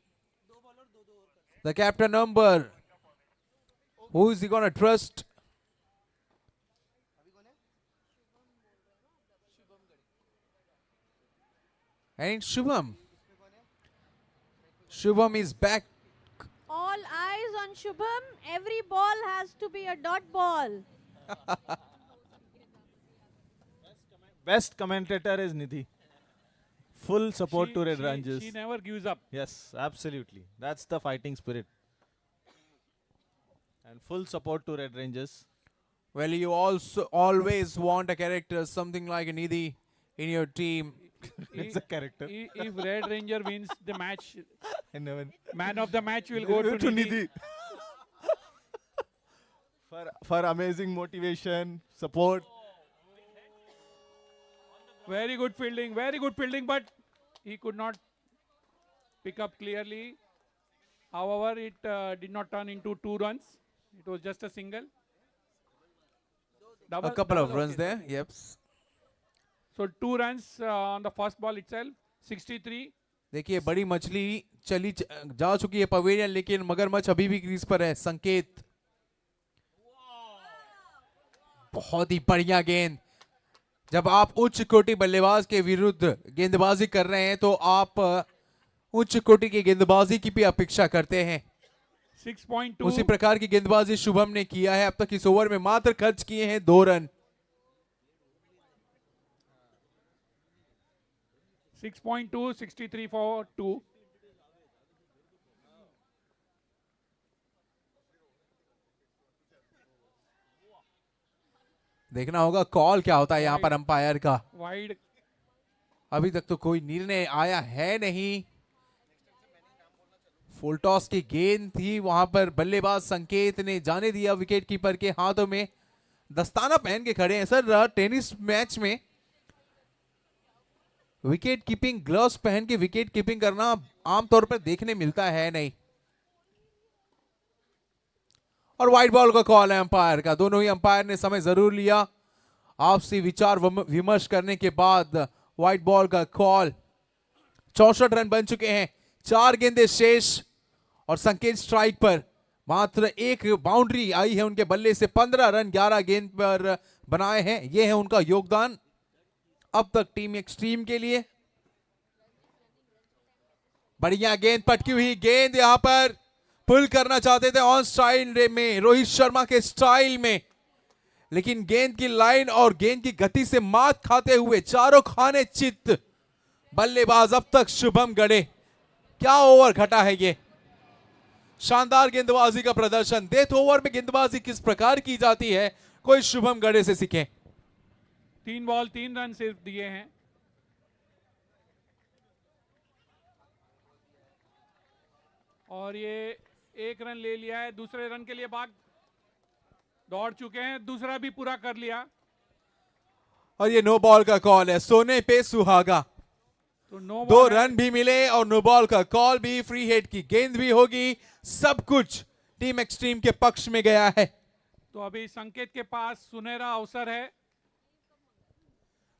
The captain number. Who is he gonna trust? And Shubham. Shubham is back. All eyes on Shubham. Every ball has to be a dot ball. Best commentator is Nidhi. Full support to Red she, Rangers. She never gives up. Yes, absolutely. That's the fighting spirit. And full support to Red Rangers. Well, you also always want a character, something like a Nidhi in your team. It's a character. If Red Ranger wins the match, And never man of the match will go to Nidhi. for amazing motivation, support. Very good fielding, but he could not pick up clearly. However, it did not turn into 2 runs. It was just a single. A couple of runs okay. there. Yep. So 2 runs on the first ball itself. 63. देखिए बड़ी मछली जा चुकी है pavilion, लेकिन मगरमच्छ अभी भी क्रीज पर है. संकेत. बहुत ही बढ़िया गेंद. जब आप उच्च कोटि बल्लेबाज के विरुद्ध गेंदबाजी कर रहे हैं तो आप उच्च कोटि की गेंदबाजी की भी अपेक्षा करते हैं. 6.2. उसी प्रकार की गेंदबाजी शुभम ने किया है. अब तक इस ओवर में मात्र खर्च किए हैं 2 रन. 6.2, 63 for 2. देखना होगा कॉल क्या होता है यहाँ पर अंपायर का. Wide. अभी तक तो कोई निर्णय आया है नहीं. फुल टॉस की गेंद थी, वहां पर बल्लेबाज संकेत ने जाने दिया विकेट कीपर के हाथों में. दस्ताना पहन के खड़े हैं सर. टेनिस मैच में विकेट कीपिंग ग्लव्स पहन के विकेट कीपिंग करना आमतौर पर देखने मिलता है नहीं. और वाइड बॉल का कॉल है अंपायर का. दोनों ही अंपायर ने समय जरूर लिया. आपसी विचार विमर्श करने के बाद वाइड बॉल का कॉल. 64 रन बन चुके हैं. 4 गेंदें शेष और संकेत स्ट्राइक पर. मात्र 1 बाउंड्री आई है उनके बल्ले से. 15 रन 11 गेंद पर बनाए हैं. यह है उनका योगदान अब तक टीम एक्सट्रीम के लिए. बढ़िया गेंद, पटकी हुई गेंद. यहां पर पुल करना चाहते थे ऑन स्टाइल में, रोहित शर्मा के स्टाइल में, लेकिन गेंद की लाइन और गेंद की गति से मात खाते हुए चारों खाने चित बल्लेबाज अब तक शुभम गड़े. क्या ओवर घटा है ये. शानदार गेंदबाजी का प्रदर्शन. डेथ ओवर में गेंदबाजी किस प्रकार की जाती है, कोई शुभम गड़े से सीखे. 3 बॉल 3 रन सिर्फ दिए हैं. और ये 1 रन ले लिया है. दूसरे रन के लिए भाग दौड़ चुके हैं. दूसरा भी पूरा कर लिया. और ये नो बॉल का कॉल है. सोने पे सुहागा. तो नो 2 रन भी मिले और नो बॉल का कॉल भी. फ्री हिट की गेंद भी होगी. सब कुछ टीम एक्सट्रीम के पक्ष में गया है. तो अभी संकेत के पास सुनहरा अवसर है.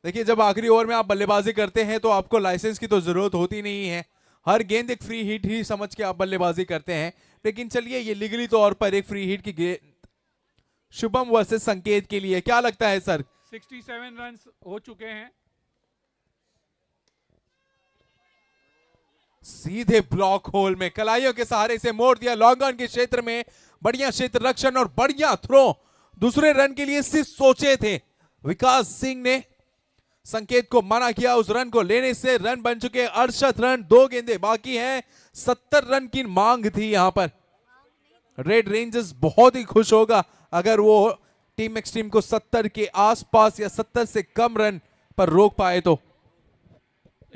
देखिए जब आखिरी ओवर में आप बल्लेबाजी करते हैं तो आपको लाइसेंस की तो जरूरत होती नहीं है. हर गेंद एक फ्री हिट ही समझ के आप बल्लेबाजी करते हैं. लेकिन चलिए ये लीगली तौर पर एक फ्री हिट की गेंद शुभम वर्सेस संकेत के लिए. क्या लगता है सर. 67 रन हो चुके हैं. सीधे ब्लॉक होल में कलाइयों के सहारे से मोड़ दिया. लॉन्ग ऑन के क्षेत्र में बढ़िया क्षेत्र रक्षण और बढ़िया थ्रो. दूसरे रन के लिए सिर्फ सोचे थे. विकास सिंह ने संकेत को मना किया उस रन को लेने से. रन बन चुके 68 रन. 2 गेंदें बाकी हैं. 70 रन की मांग थी यहां पर. रेड रेंजर्स बहुत ही खुश होगा अगर वो टीम एक्सट्रीम को 70 के आसपास या 70 से कम रन पर रोक पाए तो.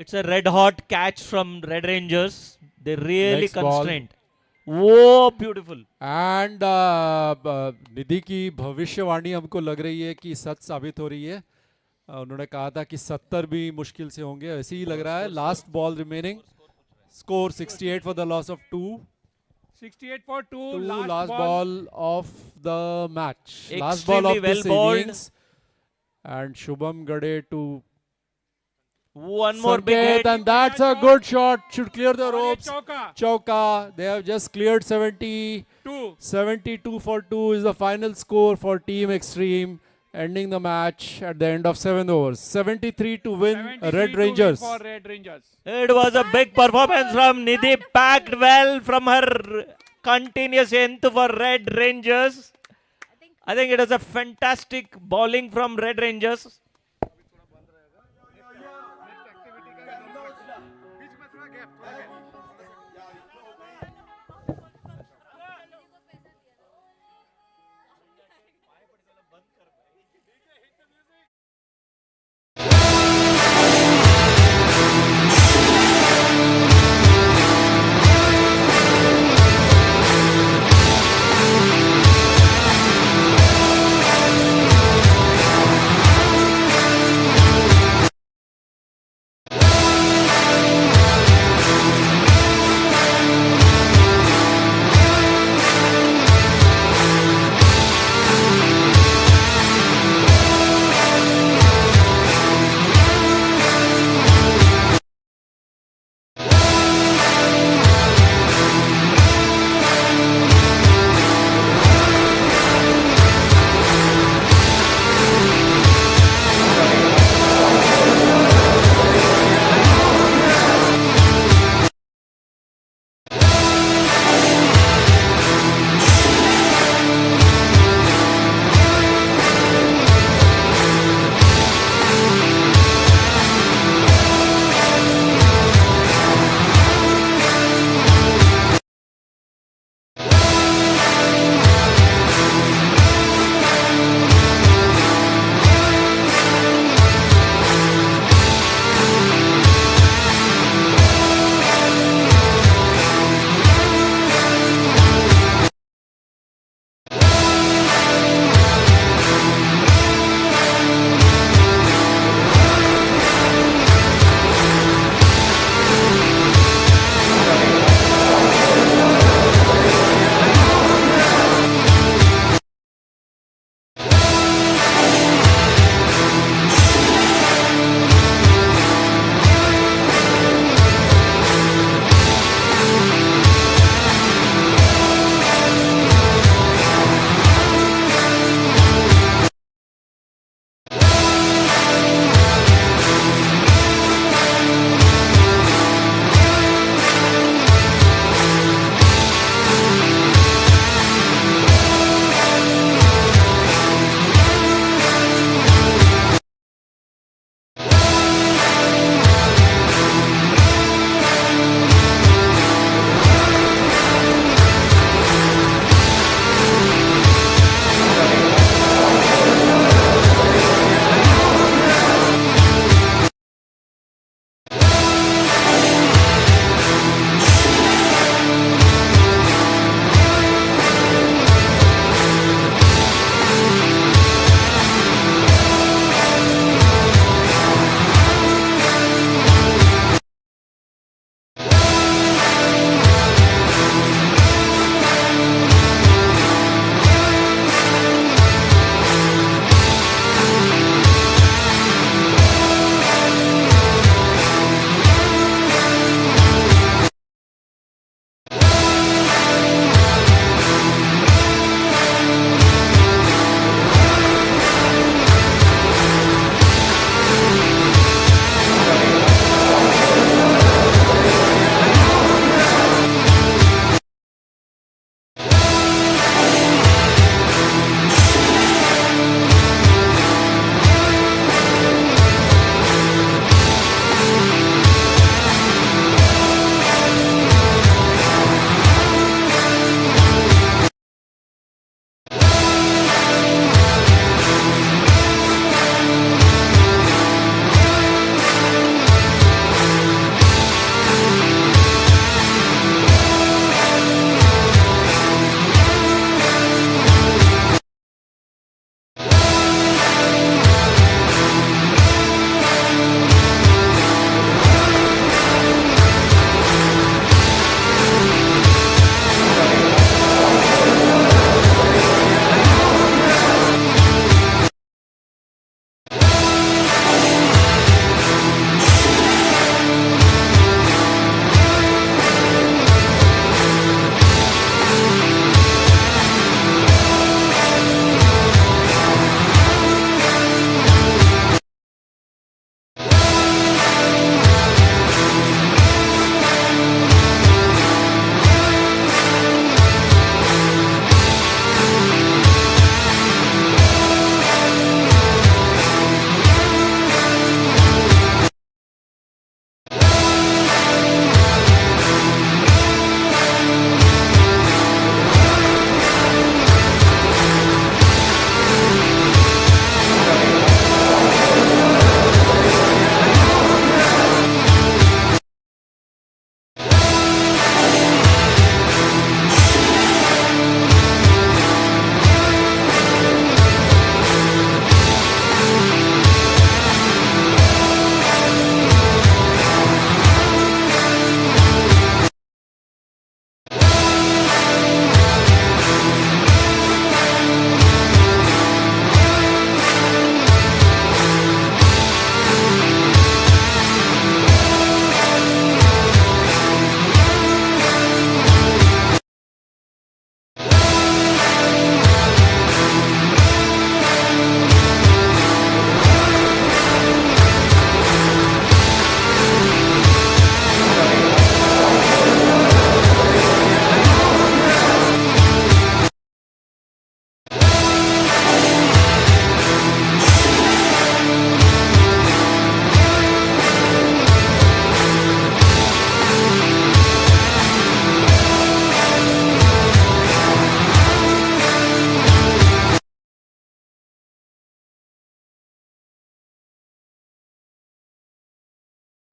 It's a red hot catch from Red Rangers. They really Next ball. constrained. Whoa, beautiful. And Nidhi की भविष्यवाणी हमको लग रही है कि सच साबित हो रही है. उन्होंने कहा था कि 70 भी मुश्किल से होंगे, ऐसे ही लग रहा है. Last ball remaining. Score 68 for the loss of 2. 68 for 2. Last ball of the match. Last Extremely ball of well this bowled. innings. And Shubham Gade to One more big Sanket, hit. and that's a good shot. Should clear the और ये ropes. चौका Chauka. They have just cleared 70. 2. 72 for 2 is the final score for Team Extreme, ending the match at the end of 7 overs. 73 to win 73 Red to win Rangers. for Red Rangers. It was a big performance from Nidhi, packed well from her continuous nth for Red Rangers. I think it was a fantastic bowling from Red Rangers.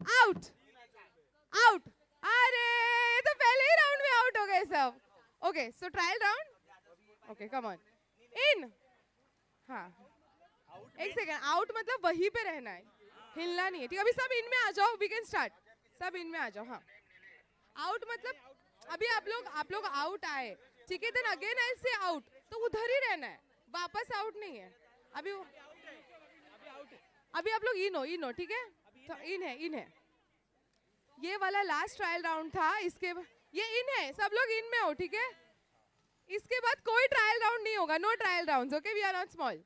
Out out, अरे तो पहले ही round में out हो गए सब. Okay so trial round. Okay come on. In. हाँ एक second, out मतलब वहीं पे रहना है, हिलना नहीं है. ठीक है, अभी सब इन में आ जाओ, वी कैन स्टार्ट. सब इन में आ जाओ. हाँ आउट मतलब अभी आप लोग आउट आए, ठीक है, देन अगेन आई से आउट, तो उधर ही रहना है, वापस आउट नहीं है. अभी आप लोग इन हो ठीक है, तो इन है. ये वाला लास्ट ट्रायल राउंड था, इसके ये इन है, सब लोग इन में हो ठीक है. इसके बाद कोई ट्रायल राउंड नहीं होगा, no trial rounds. Okay we are not small.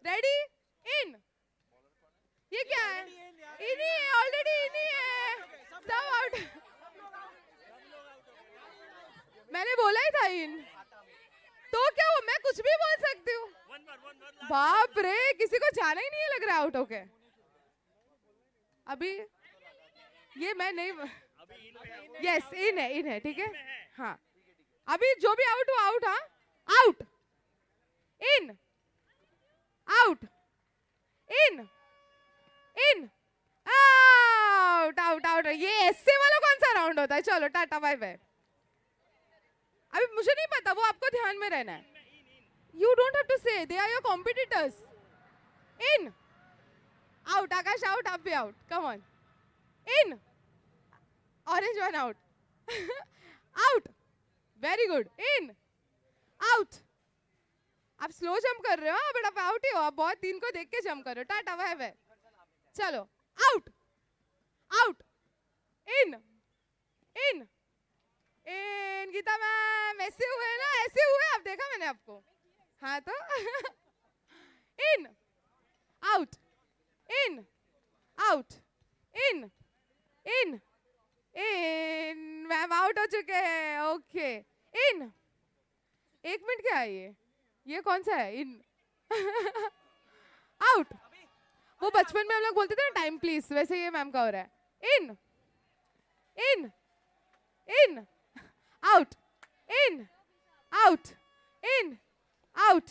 Ready in. ये क्या है? इन ही है, ऑलरेडी इन ही है, सब आउट. मैंने बोला ही था इन, तो क्या हो, मैं कुछ भी बोल सकती हूँ. बाप रे, किसी को जाना ही नहीं है लग रहा है आउट होके. अभी ये मैं नहीं, यस इन है ठीक है. हाँ अभी जो भी आउट हो आउट. हाँ out in out in in out out out. ये ऐसे वाला कौन सा राउंड होता है? चलो टाटा बाय बाय. अभी मुझे नहीं पता, वो आपको ध्यान में रहना है. You don't have to say, they are your competitors. In out, Akash out, आप भी out. Come on. In orange one out. Out, very good. In out. आप स्लो जंप कर रहे हो बट आप आउट ही हो. आप बहुत दिन को देख के जंप कर रहे हो. Tata bye bye. चलो out out in in in. Geeta ma'am ऐसे हुए ना, ऐसे हुए, आप देखा मैंने आपको. हाँ तो इन out in out in in in. Ma'am out हो चुके हैं. Okay in. एक मिनट क्या है ये कौन सा है? In out. वो बचपन में हम लोग बोलते थे ना टाइम प्लीज, वैसे ये मैम का हो रहा है. In in in out in out in out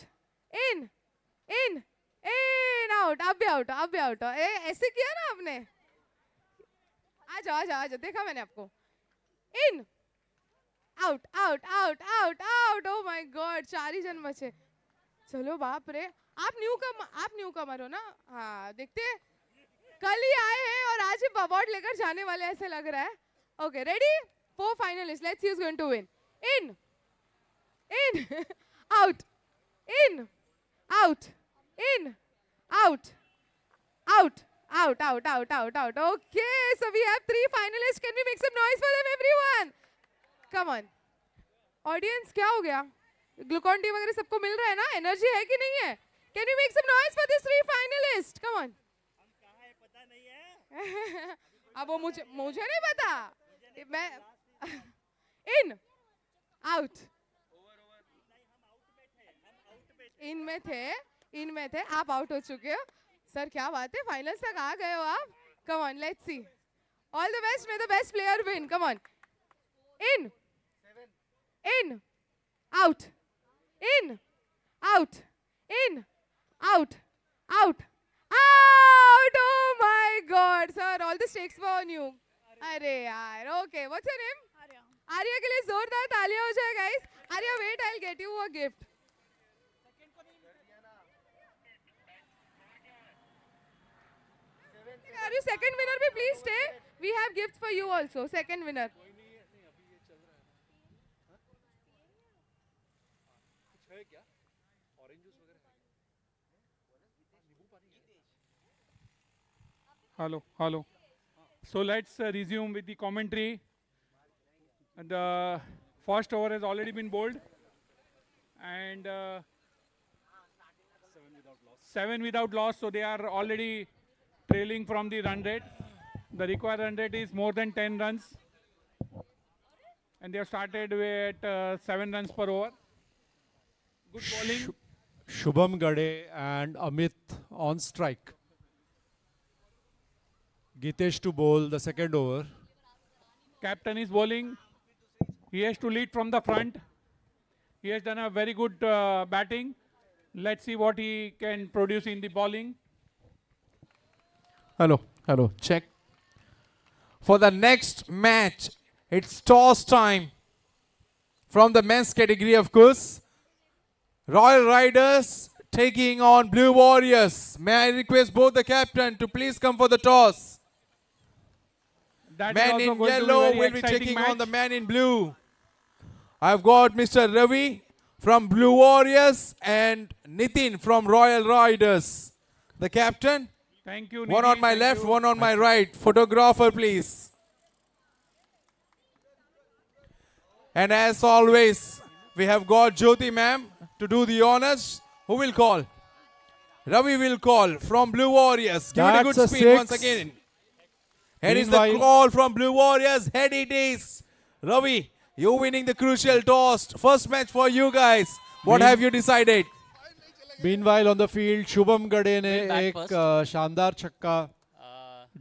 in in in out. अब भी आउट, अब भी आउट. ऐसे किया ना आपने. आ जाओ, देखा मैंने आपको. इन out out out out out. Oh my God, 4 ही जन बचे. चलो बाप रे, आप न्यू कमर हो ना. हाँ देखते हैं, कल ही आए हैं और आज ही अवार्ड लेकर जाने वाले ऐसे लग रहा है. Okay ready, 4 finalist, let's see who is going to win. In in out in out in out out out out out out out. Okay, so we have 3 finalists. Can we make some noise for them everyone? Come on audience, क्या हो गया? Glucon D वगैरह सबको मिल रहा है ना? Energy है कि नहीं है? Can you make some noise for these 3 finalists? Come on. हम कहाँ है पता नहीं है. अब वो मुझे नहीं पता. मैं इन आउट इन में थे. आप आउट हो चुके हो सर. क्या बात है, फाइनल्स तक आ गए हो आप. Come on, let's see. All the best, may the best player win. Come on. In in out in out in out out out. Oh my god sir, all the stakes were on you. अरे यार. Okay, what's your name? Arya के लिए जोरदार तालियां हो जाए guys. Arya wait, I will get you a gift. Are you second winner? Bhi please stay. We have gifts for you also. Second winner. Hello. So let's resume with the commentary. The first over has already been bowled, and 7 without loss. So they are already trailing from the run rate. The required run rate is more than 10 runs, and they have started with 7 runs per over. Good bowling. Shubham Gade and Amit on strike. Gitesh to bowl the second over. Captain is bowling. He has to lead from the front. He has done a very good batting. Let's see what he can produce in the bowling. Hello, check. for the next match. It's toss time. From the men's category, of course. Royal Riders taking on Blue Warriors. May I request both the captain to please come for the toss. That is Man also in going to yellow very will be exciting taking match. on the man in blue. I've got Mr. Ravi from Blue Warriors and Nitin from Royal Riders. The captain, Thank you. one Nidhi. on my Thank left, you. one on my right. Photographer, please. And as always, we have got Jyoti ma'am to do the honors. Who will call? Ravi will call from Blue Warriors. Give it a good That's a speed once 6. again. Here is the Meanwhile- call from Blue Warriors. Head it is. Ravi, you winning the crucial toss. First match for you guys. What Mean- have you decided? Meanwhile on the field, Shubham Gade ने We'll bat एक first. शानदार छक्का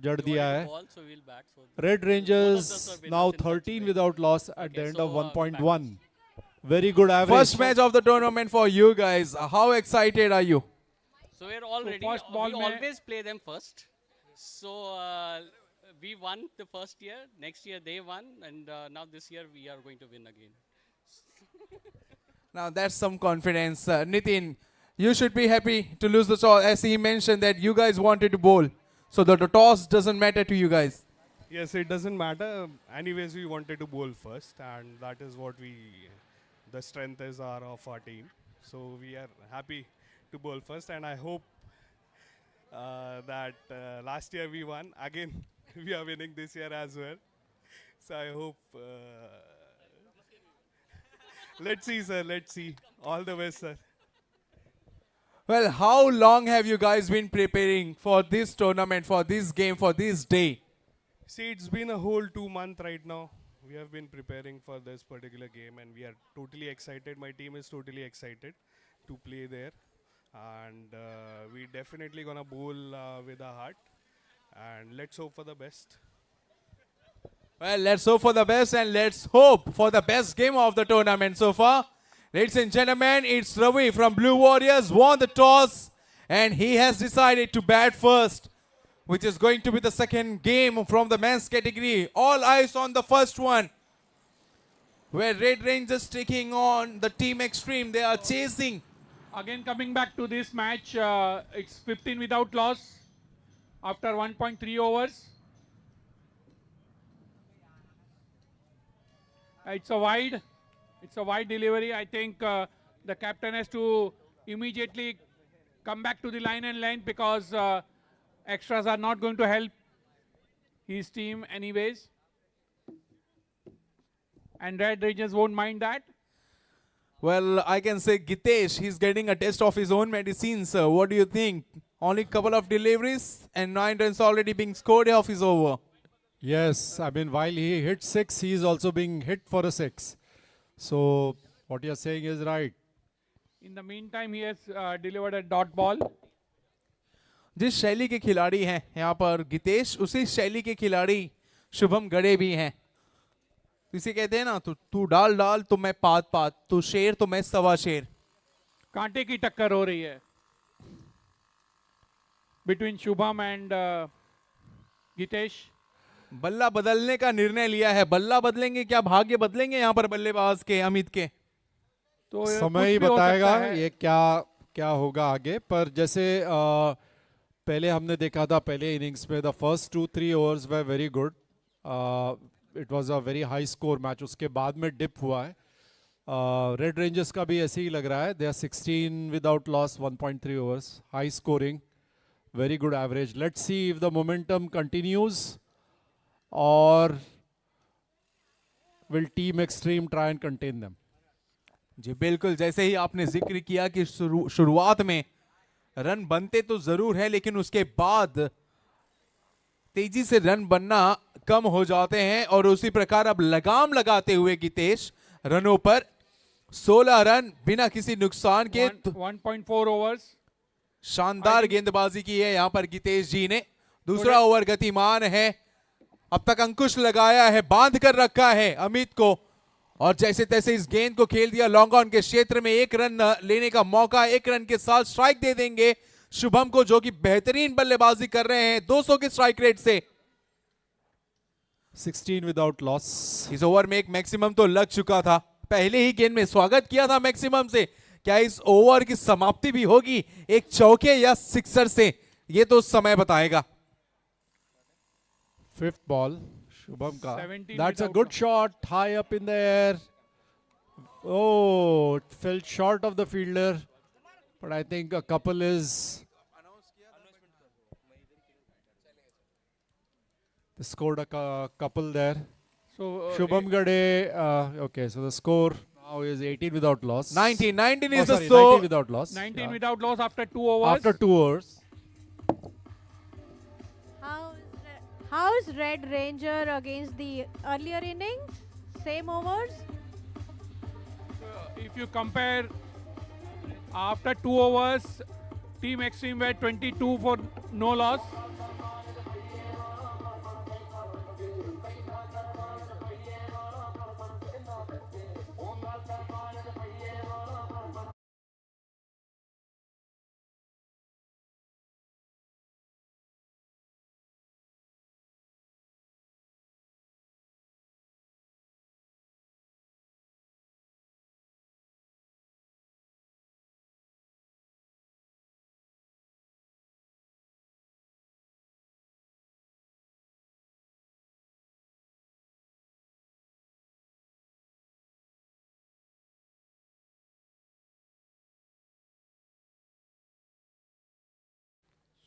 जड़ दिया है. Ball, so we'll bat. So Red both of Rangers us are winners now in such 13 way. without loss at the Okay, end so, of we'll 1.1. Very good average. First match of the tournament for you guys. How excited are you? So we're all So ready. first ball We mein- always play them first. So we won the first year. Next year they won, and now this year we are going to win again. Now that's some confidence. Nitin, you should be happy to lose the toss, as he mentioned that you guys wanted to bowl. So the toss doesn't matter to you guys. Yes, it doesn't matter. Anyways, we wanted to bowl first, and that is what the strength is of our team. So we are happy to bowl first, and I hope that last year we won. Again, we are winning this year as well. So I hope. Let's see, sir. Let's see. All the best, sir. Well, how long have you guys been preparing for this tournament, for this game, for this day? See, it's been a whole 2 months right now. We have been preparing for this particular game, and we are totally excited. My team is totally excited to play there, and we definitely gonna bowl with our heart. And let's hope for the best. Well, let's hope for the best and let's hope for the best game of the tournament so far. Ladies and gentlemen, it's Ravi from Blue Warriors, won the toss, and he has decided to bat first, which is going to be the second game from the men's category. All eyes on the first one, where Red Rangers taking on the Team Extreme. They are chasing. Again, coming back to this match, it's 15 without loss after 1.3 overs. It's a wide. It's a wide delivery. I think the captain has to immediately come back to the line and length because extras are not going to help his team anyways. And Red Rangers won't mind that. Well, I can say Gitesh, he's getting a taste of his own medicine, sir. What do you think? Only couple of deliveries and 9 runs already being scored off his over. Yes, I mean, while he hit 6, he is also being hit for a 6. So, what you're saying is right. In the meantime, he has delivered a dot ball. जिस शैली के खिलाड़ी हैं यहाँ पर गितेश, उसी शैली के खिलाड़ी शुभम गड़े भी हैं. इसे कहते हैं ना, तू डाल डाल तो मैं पात पात, तू शेर तो मैं सवा शेर. कांटे की टक्कर हो रही है बिटवीन शुभम एंड गितेश. बल्ला बदलने का निर्णय लिया है. बल्ला बदलेंगे क्या, भाग्य बदलेंगे यहाँ पर बल्लेबाज के, अमित के? तो समय ही बताएगा ये क्या होगा आगे. पर जैसे पहले हमने देखा था पहले इनिंग्स में, the first 2-3 overs were very good. It was a very high score match. उसके बाद में डिप हुआ है. रेड रेंजर्स का भी ऐसे ही लग रहा है. They are 16 without loss, 1.3 overs, high scoring, very good average. Let's see if the momentum continues or will Team Extreme try and contain them. जी बिल्कुल, जैसे ही आपने जिक्र किया कि शुरुआत में रन बनते तो जरूर है, लेकिन उसके बाद तेजी से रन बनना कम हो जाते हैं, और उसी प्रकार अब लगाम लगाते हुए गितेश रनों पर 16 रन बिना किसी नुकसान के. 1.4 ओवर्स. शानदार गेंदबाजी की है यहाँ पर गितेश जी ने. दूसरा ओवर गतिमान है. अब तक अंकुश लगाया है, बांध कर रखा है अमित को, और जैसे तैसे इस गेंद को खेल दिया लॉन्ग ऑन के क्षेत्र में. 1 रन लेने का मौका, 1 रन के साथ स्ट्राइक दे देंगे शुभम को, जो कि बेहतरीन बल्लेबाजी कर रहे हैं 200 के स्ट्राइक रेट से. 16 without loss. इस ओवर में एक मैक्सिमम तो लग चुका था, पहले ही गेंद में स्वागत किया था मैक्सिमम से। क्या इस ओवर की समाप्ति भी होगी एक चौके या सिक्सर से, ये तो समय बताएगा। Fifth ball, Shubham ka. 17 That's a without good loss. shot, high up in the air. Oh, it fell short of the fielder, but I think a couple is. They scored a couple there. So Shubham Gade. Okay, so the score now is 18 without loss. 19 is Oh, the sorry, score. 19 without loss. 19 Yeah. without loss after 2 overs. After 2 overs. How's Red Ranger against the earlier innings? Same overs? If you compare after 2 overs, Team Extreme were 22 for no loss.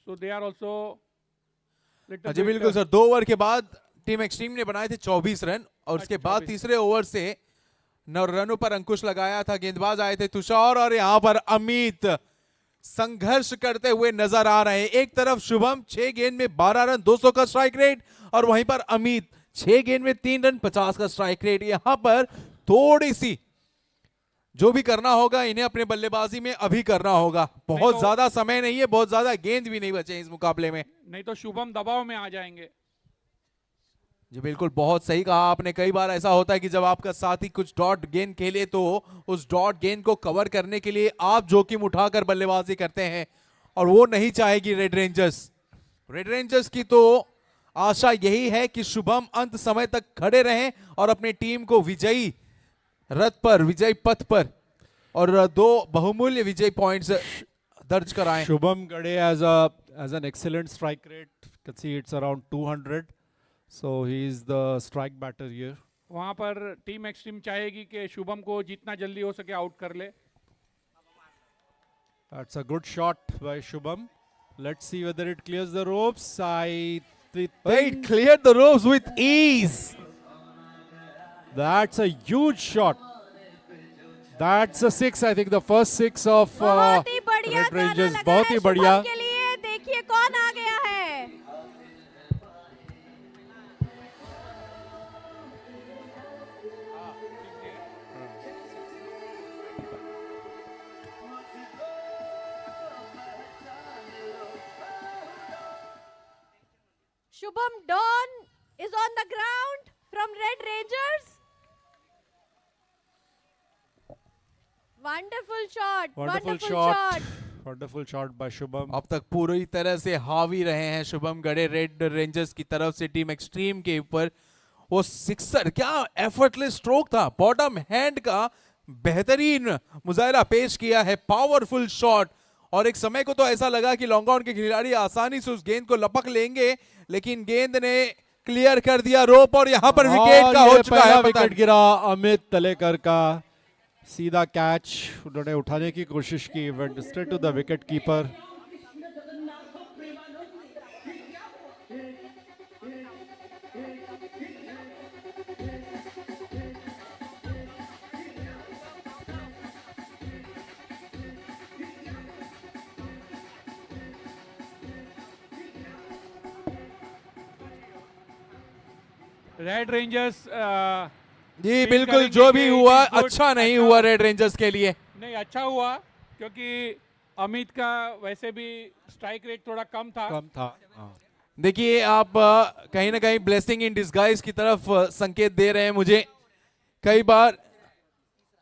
So they are also little जी bit, बिल्कुल sir, 2 over के बाद team extreme ने बनाए थे 24 run और उसके बाद 24 तीसरे ओवर से 9 रनों पर अंकुश लगाया था। गेंदबाज आए थे तुषार और यहाँ पर अमित संघर्ष करते हुए नजर आ रहे हैं। एक तरफ शुभम 6 गेंद में 12 रन 200 का स्ट्राइक रेट और वहीं पर अमित 6 गेंद में 3 रन 50 का स्ट्राइक रेट। यहाँ पर थोड़ी सी जो भी करना होगा इन्हें अपने बल्लेबाजी में अभी करना होगा। बहुत तो- ज्यादा समय नहीं है, बहुत ज्यादा गेंद भी नहीं बचे इस मुकाबले में। नहीं तो शुभम दबाव में आ जाएंगे। जी बिल्कुल, बहुत सही कहा आपने। कई बार ऐसा होता है कि जब आपका साथी कुछ डॉट गेंद खेले तो उस डॉट गेंद को कवर करने के लिए आप जोखिम उठाकर बल्लेबाजी करते हैं और वो नहीं चाहेगी रेड रेंजर्स। रेड रेंजर्स की तो आशा यही है कि शुभम अंत समय तक खड़े रहें और अपनी टीम को विजयी रथ पर, विजय पथ पर और 2 बहुमूल्य विजय पॉइंट्स दर्ज कराएं। Shubham Gade as an excellent strike rate. You can see it's around 200. So he's the strike batter here. वहां पर टीम एक्सट्रीम चाहेगी कि शुभम को जितना जल्दी हो सके आउट कर ले। That's a good shot by Shubham. Let's see whether it clears the ropes. It think cleared the ropes with ease. that's a huge shot. That's a 6. I think the first 6 of बहुत ही बढ़िया Red गाना Rangers. लगा बहुत है ही बढ़िया. शुभम के लिए। देखिए कौन आ गया है। Shubham Dawn is on the ground from Red Rangers. Wonderful shot. Wonderful shot. Wonderful shot by Shubham. अब तक पूरी तरह से हावी रहे हैं शुभम गड़े रेड रेंजर्स की तरफ से टीम एक्सट्रीम के ऊपर। वो सिक्सर क्या एफर्टलेस स्ट्रोक था, बॉटम हैंड का बेहतरीन मुजाहरा पेश किया है, पावरफुल शॉट। और एक समय को तो ऐसा लगा कि लॉन्ग ऑन के खिलाड़ी आसानी से उस गेंद को लपक लेंगे, लेकिन गेंद ने क्लियर कर दिया रोप और यहाँ पर विकेट का हो चुका है विकेट गिरा अमित तलेकर का। सीधा कैच उन्होंने उठाने की कोशिश की, went straight to the wicket keeper. Red rangers ji feel बिल्कुल, करेंगे जो भी कि हुआ it is good, अच्छा नहीं अच्छा- हुआ रेड रेंजर्स के लिए। नहीं अच्छा हुआ क्योंकि अमित का वैसे भी स्ट्राइक रेट थोड़ा कम था। कम था। देखिए आप कहीं ना कहीं ब्लेसिंग इन डिस्गाइज की तरफ संकेत दे रहे हैं मुझे। कई बार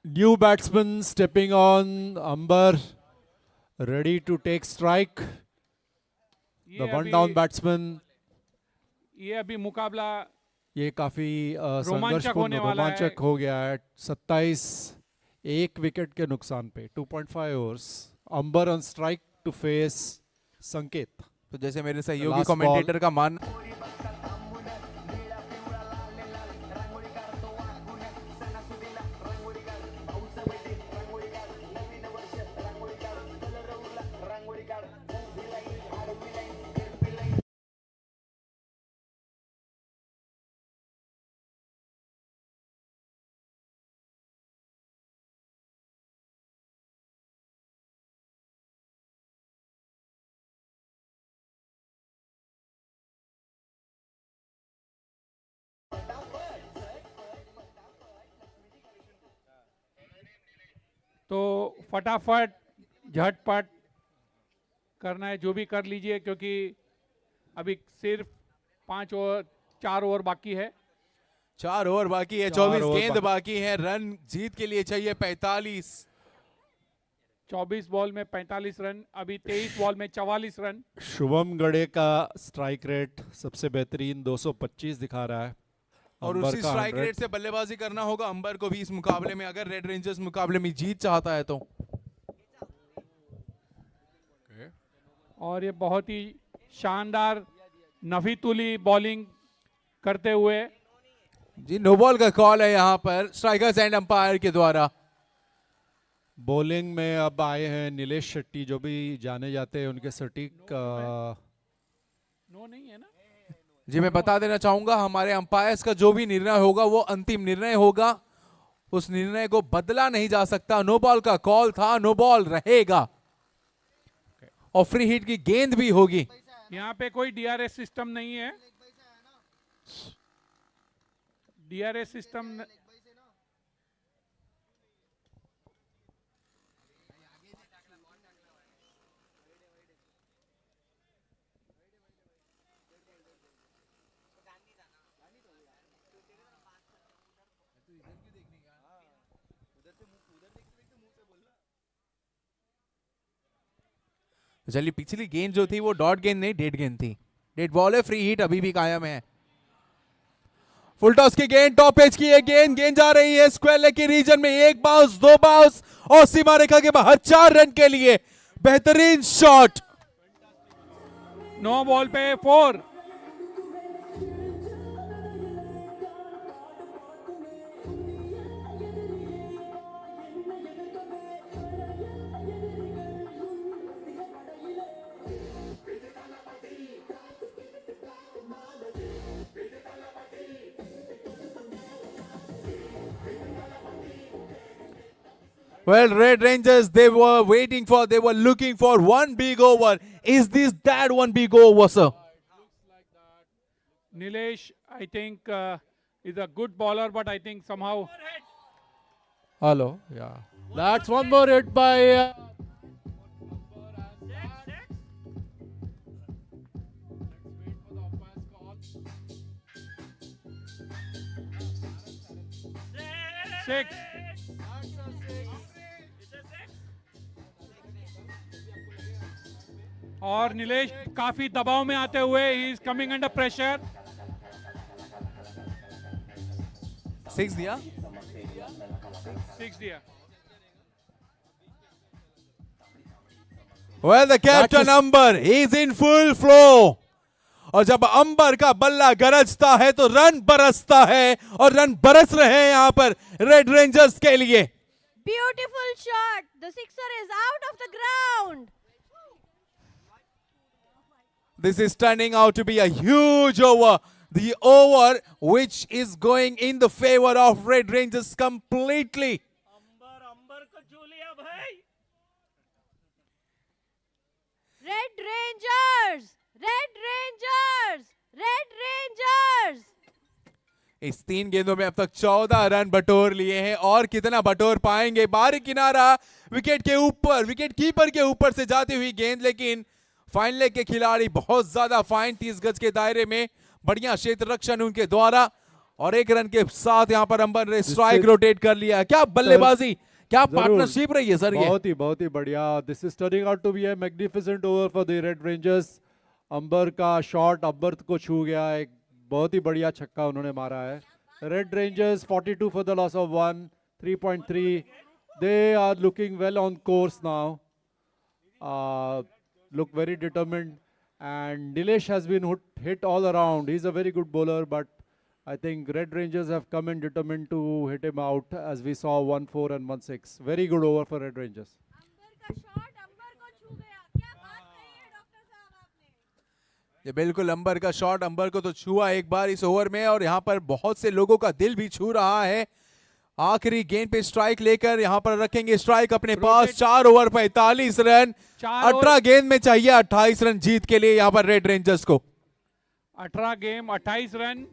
new batsman stepping on, Ambar ready to take strike. ये The one अभी- down batsman. ये अभी मुकाबला ये काफी रोमांचक संघर्षपूर्ण होने वाला है। रोमांचक हो गया है। 27 एक विकेट के नुकसान पे 2.5 overs. Ambar on strike to face Sanket. तो जैसे मेरे सहयोगी Last कमेंटेटर का मान तो फटाफट झटपट करना है, जो भी कर लीजिए, क्योंकि अभी सिर्फ 4 ओवर बाकी है। 4 ओवर बाकी है, 4 24 ओवर गेंद बाकी। बाकी है। रन जीत के लिए चाहिए 45। 24 बॉल में 45 रन, अभी 23 बॉल में 44 रन। शुभम गड़े का स्ट्राइक रेट सबसे बेहतरीन 225 दिखा रहा है। और अंबर उसी का स्ट्राइक 100। रेट से बल्लेबाजी करना होगा अंबर को भी इस मुकाबले में, अगर रेड रेंजर्स मुकाबले में जीत चाहता है तो। और ये बहुत ही शानदार नफीतुली बॉलिंग करते हुए। जी नो बॉल का कॉल है यहाँ पर स्ट्राइकर्स एंड अंपायर के द्वारा। बॉलिंग में अब आए हैं नीलेश शेट्टी, जो भी जाने जाते हैं उनके सटीक नो नहीं है ना। जी मैं बता देना चाहूंगा, हमारे अंपायर्स का जो भी निर्णय होगा वो अंतिम निर्णय होगा, उस निर्णय को बदला नहीं जा सकता। नो बॉल का कॉल था, नो बॉल रहेगा और फ्री हिट की गेंद भी होगी। यहाँ पे कोई डीआरएस सिस्टम नहीं है। डीआरएस सिस्टम चलिए, पिछली गेंद जो थी वो डॉट गेंद नहीं, डेड गेंद थी। डेड बॉल है, फ्री हिट अभी भी कायम है। फुल टॉस की गेंद, टॉप एज की ये गेंद जा रही है स्क्वायर लेग के रीजन में। 1 बाउंस, 2 बाउंस और सीमा रेखा के बाहर 4 रन के लिए बेहतरीन शॉट। 9 बॉल पे 4। Well, Red Rangers, they were looking for one big over. Is this that one big over, sir? Nilesh, I think, is a good bowler, but I think somehow. Hello, yeah. That's one more hit by. Six. और नीलेश काफी दबाव में आते हुए he is coming under pressure. 6 दिया। 6 दिया। Well, the captain Amber, he's in full flow. और जब अंबर का बल्ला गरजता है तो रन बरसता है, और रन बरस रहे हैं यहाँ पर रेड रेंजर्स के लिए। Beautiful shot. The sixer is out of the ground. This is turning out to be a huge over. The over which is going in the favor of Red Rangers completely. Red Rangers! Red Rangers! Red Rangers! इस 3 गेंदों में अब तक 14 run बटोर लिए हैं, और कितना बटोर पाएंगे। बाहरी किनारा विकेट के ऊपर, विकेट कीपर के ऊपर से जाती हुई गेंद, लेकिन फाइन लेग के खिलाड़ी बहुत ज्यादा फाइन 30 गज के दायरे में, बढ़िया क्षेत्र रक्षण उनके द्वारा, और 1 रन के साथ यहां पर अंबर ने स्ट्राइक रोटेट कर लिया। क्या बल्लेबाजी, क्या पार्टनरशिप रही है सर ये। बहुत ही बढ़िया। This is turning out to be a magnificent over for the Red Rangers. Ambar का शॉट अंबर को छू गया, एक बहुत ही बढ़िया छक्का उन्होंने मारा है. Red Rangers 42 for the loss of 1, 3.3. They are looking well on course now. Look very determined. And Nilesh has been hit all around. He's a very good bowler, but I think Red Rangers have come in determined to hit him out, as we saw 1-4 and 1-6. Very good over for Red Rangers. ये बिल्कुल अंबर का shot अंबर को तो छुआ एक बार इस over में, और यहाँ पर बहुत से लोगों का दिल भी छू रहा है. आखिरी गेंद पे स्ट्राइक लेकर यहाँ पर रखेंगे स्ट्राइक अपने पास. 4 ओवर 45 रन, 18 गेंद में चाहिए 28 रन जीत के लिए यहाँ पर रेड रेंजर्स को. 18 game 28 run.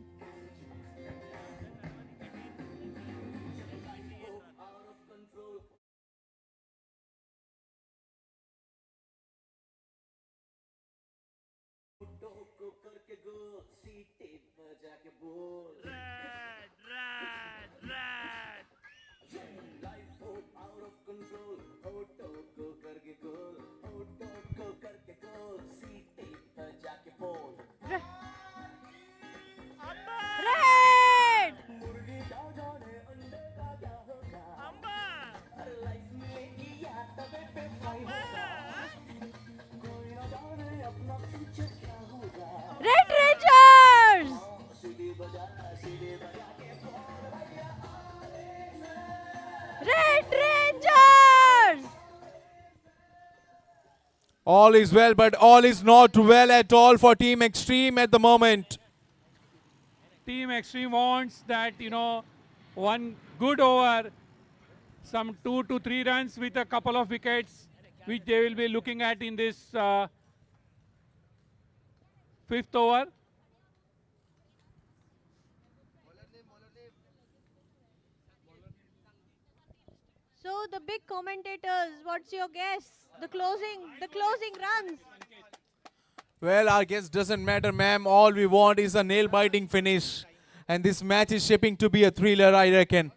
Red! Red Rangers! Red Rangers! All is well, but all is not well at all for Team Extreme at the moment. Team Extreme wants that, one good over, some 2 to 3 runs with a couple of wickets, which they will be looking at in this 5th over. So the big commentators, what's your guess? The closing runs. Well, our guess doesn't matter, ma'am. All we want is a nail-biting finish. And this match is shaping to be a thriller, I reckon.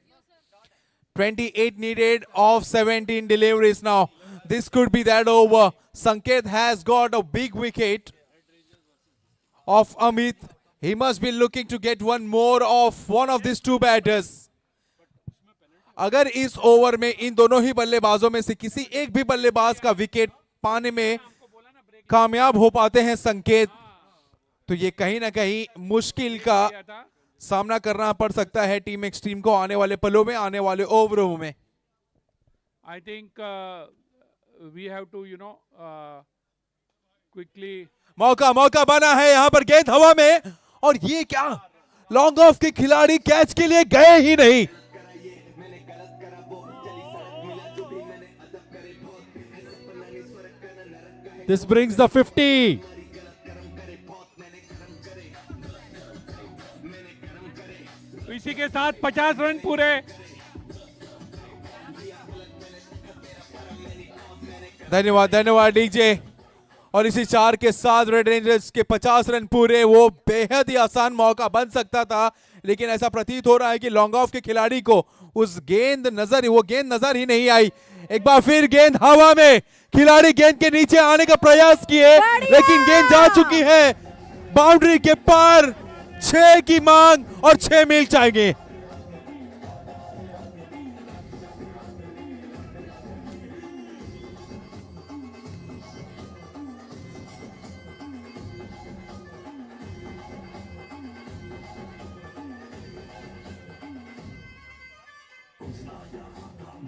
28 needed of 17 deliveries now. This could be that over. Sanket has got a big wicket of Amit. He must be looking to get one more of one of these two batters. अगर इस over में इन दोनों ही बल्लेबाजों में से किसी एक भी बल्लेबाज का विकेट पाने में कामयाब हो पाते हैं संकेत, तो ये कहीं ना कहीं मुश्किल का सामना करना पड़ सकता है टीम एक्सट्रीम को आने वाले पलों में, आने वाले ओवरों में. I think we have to, quickly. मौका बना है यहाँ पर, गेंद हवा में, और ये क्या लॉन्ग ऑफ के खिलाड़ी कैच के लिए गए ही नहीं. This brings the 50. इसी के साथ 50 रन पूरे. धन्यवाद डीजे. और इसी 4 के साथ रेड रेंजर्स के 50 रन पूरे. वो बेहद ही आसान मौका बन सकता था, लेकिन ऐसा प्रतीत हो रहा है कि लॉन्ग ऑफ के खिलाड़ी को वो गेंद नजर ही नहीं आई. एक बार फिर गेंद हवा में, खिलाड़ी गेंद के नीचे आने का प्रयास किए, लेकिन गेंद जा चुकी है बाउंड्री के पार. 6 की मांग और 6 मील चाहिए.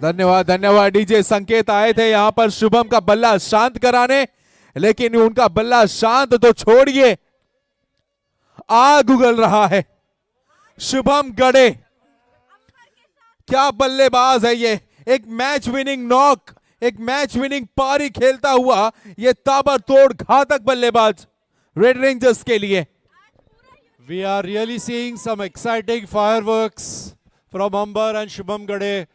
धन्यवाद डीजे. संकेत आए थे यहां पर शुभम का बल्ला शांत कराने, लेकिन उनका बल्ला शांत तो छोड़िए, आग उगल रहा है. शुभम गड़े, क्या बल्लेबाज है ये. एक मैच विनिंग नॉक, एक मैच विनिंग पारी खेलता हुआ ये ताबड़तोड़ घातक बल्लेबाज रेड रेंजर्स के लिए. We are really seeing some exciting fireworks from Amber and Shubham Gade.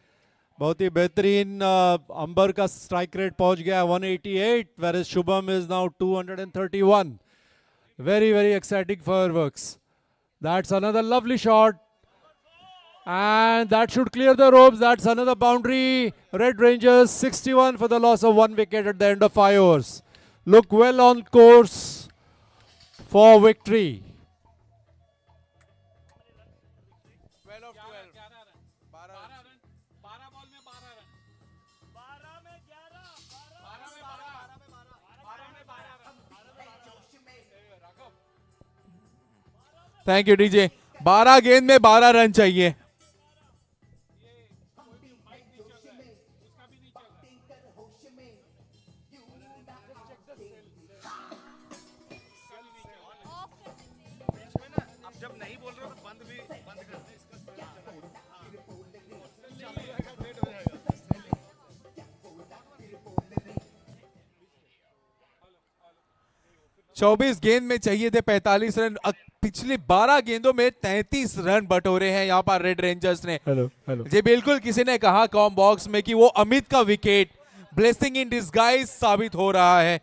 बहुत ही बेहतरीन अंबर का स्ट्राइक रेट पहुंच गया 188, whereas Shubham is now 231. Very exciting fireworks. That's another lovely shot, and that should clear the ropes. That's another boundary. Red Rangers 61 for the loss of 1 wicket at the end of 5 overs. Look well on course for victory. 12 of 12. 12 run 12 ball में 12 run 12 में 11 12 में 12 thank you DJ. 12 गेंद में 12 run चाहिए। जब नहीं बोल रहे हो तो बंद कर दे। 24 गेंद में चाहिए थे 45 रन। पिछली 12 गेंदों में 33 रन बटोरे हैं यहाँ पर रेड रेंजर्स ने। हेलो जी बिल्कुल, किसी ने कहा कॉम बॉक्स में कि वो अमित का विकेट ब्लेसिंग इन डिस्गाइज साबित हो रहा है।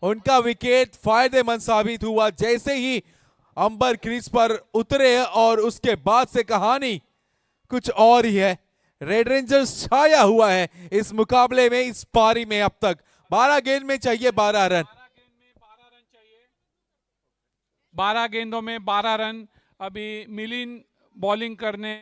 उनका विकेट फायदेमंद साबित हुआ जैसे ही अंबर क्रीज पर उतरे और उसके बाद से कहानी कुछ और ही है। रेड रेंजर्स छाया हुआ है इस मुकाबले में, इस पारी में। अब तक 12 गेंद में चाहिए 12 रन। 12 गेंदों में 12 रन। अभी मिलिन बॉलिंग करने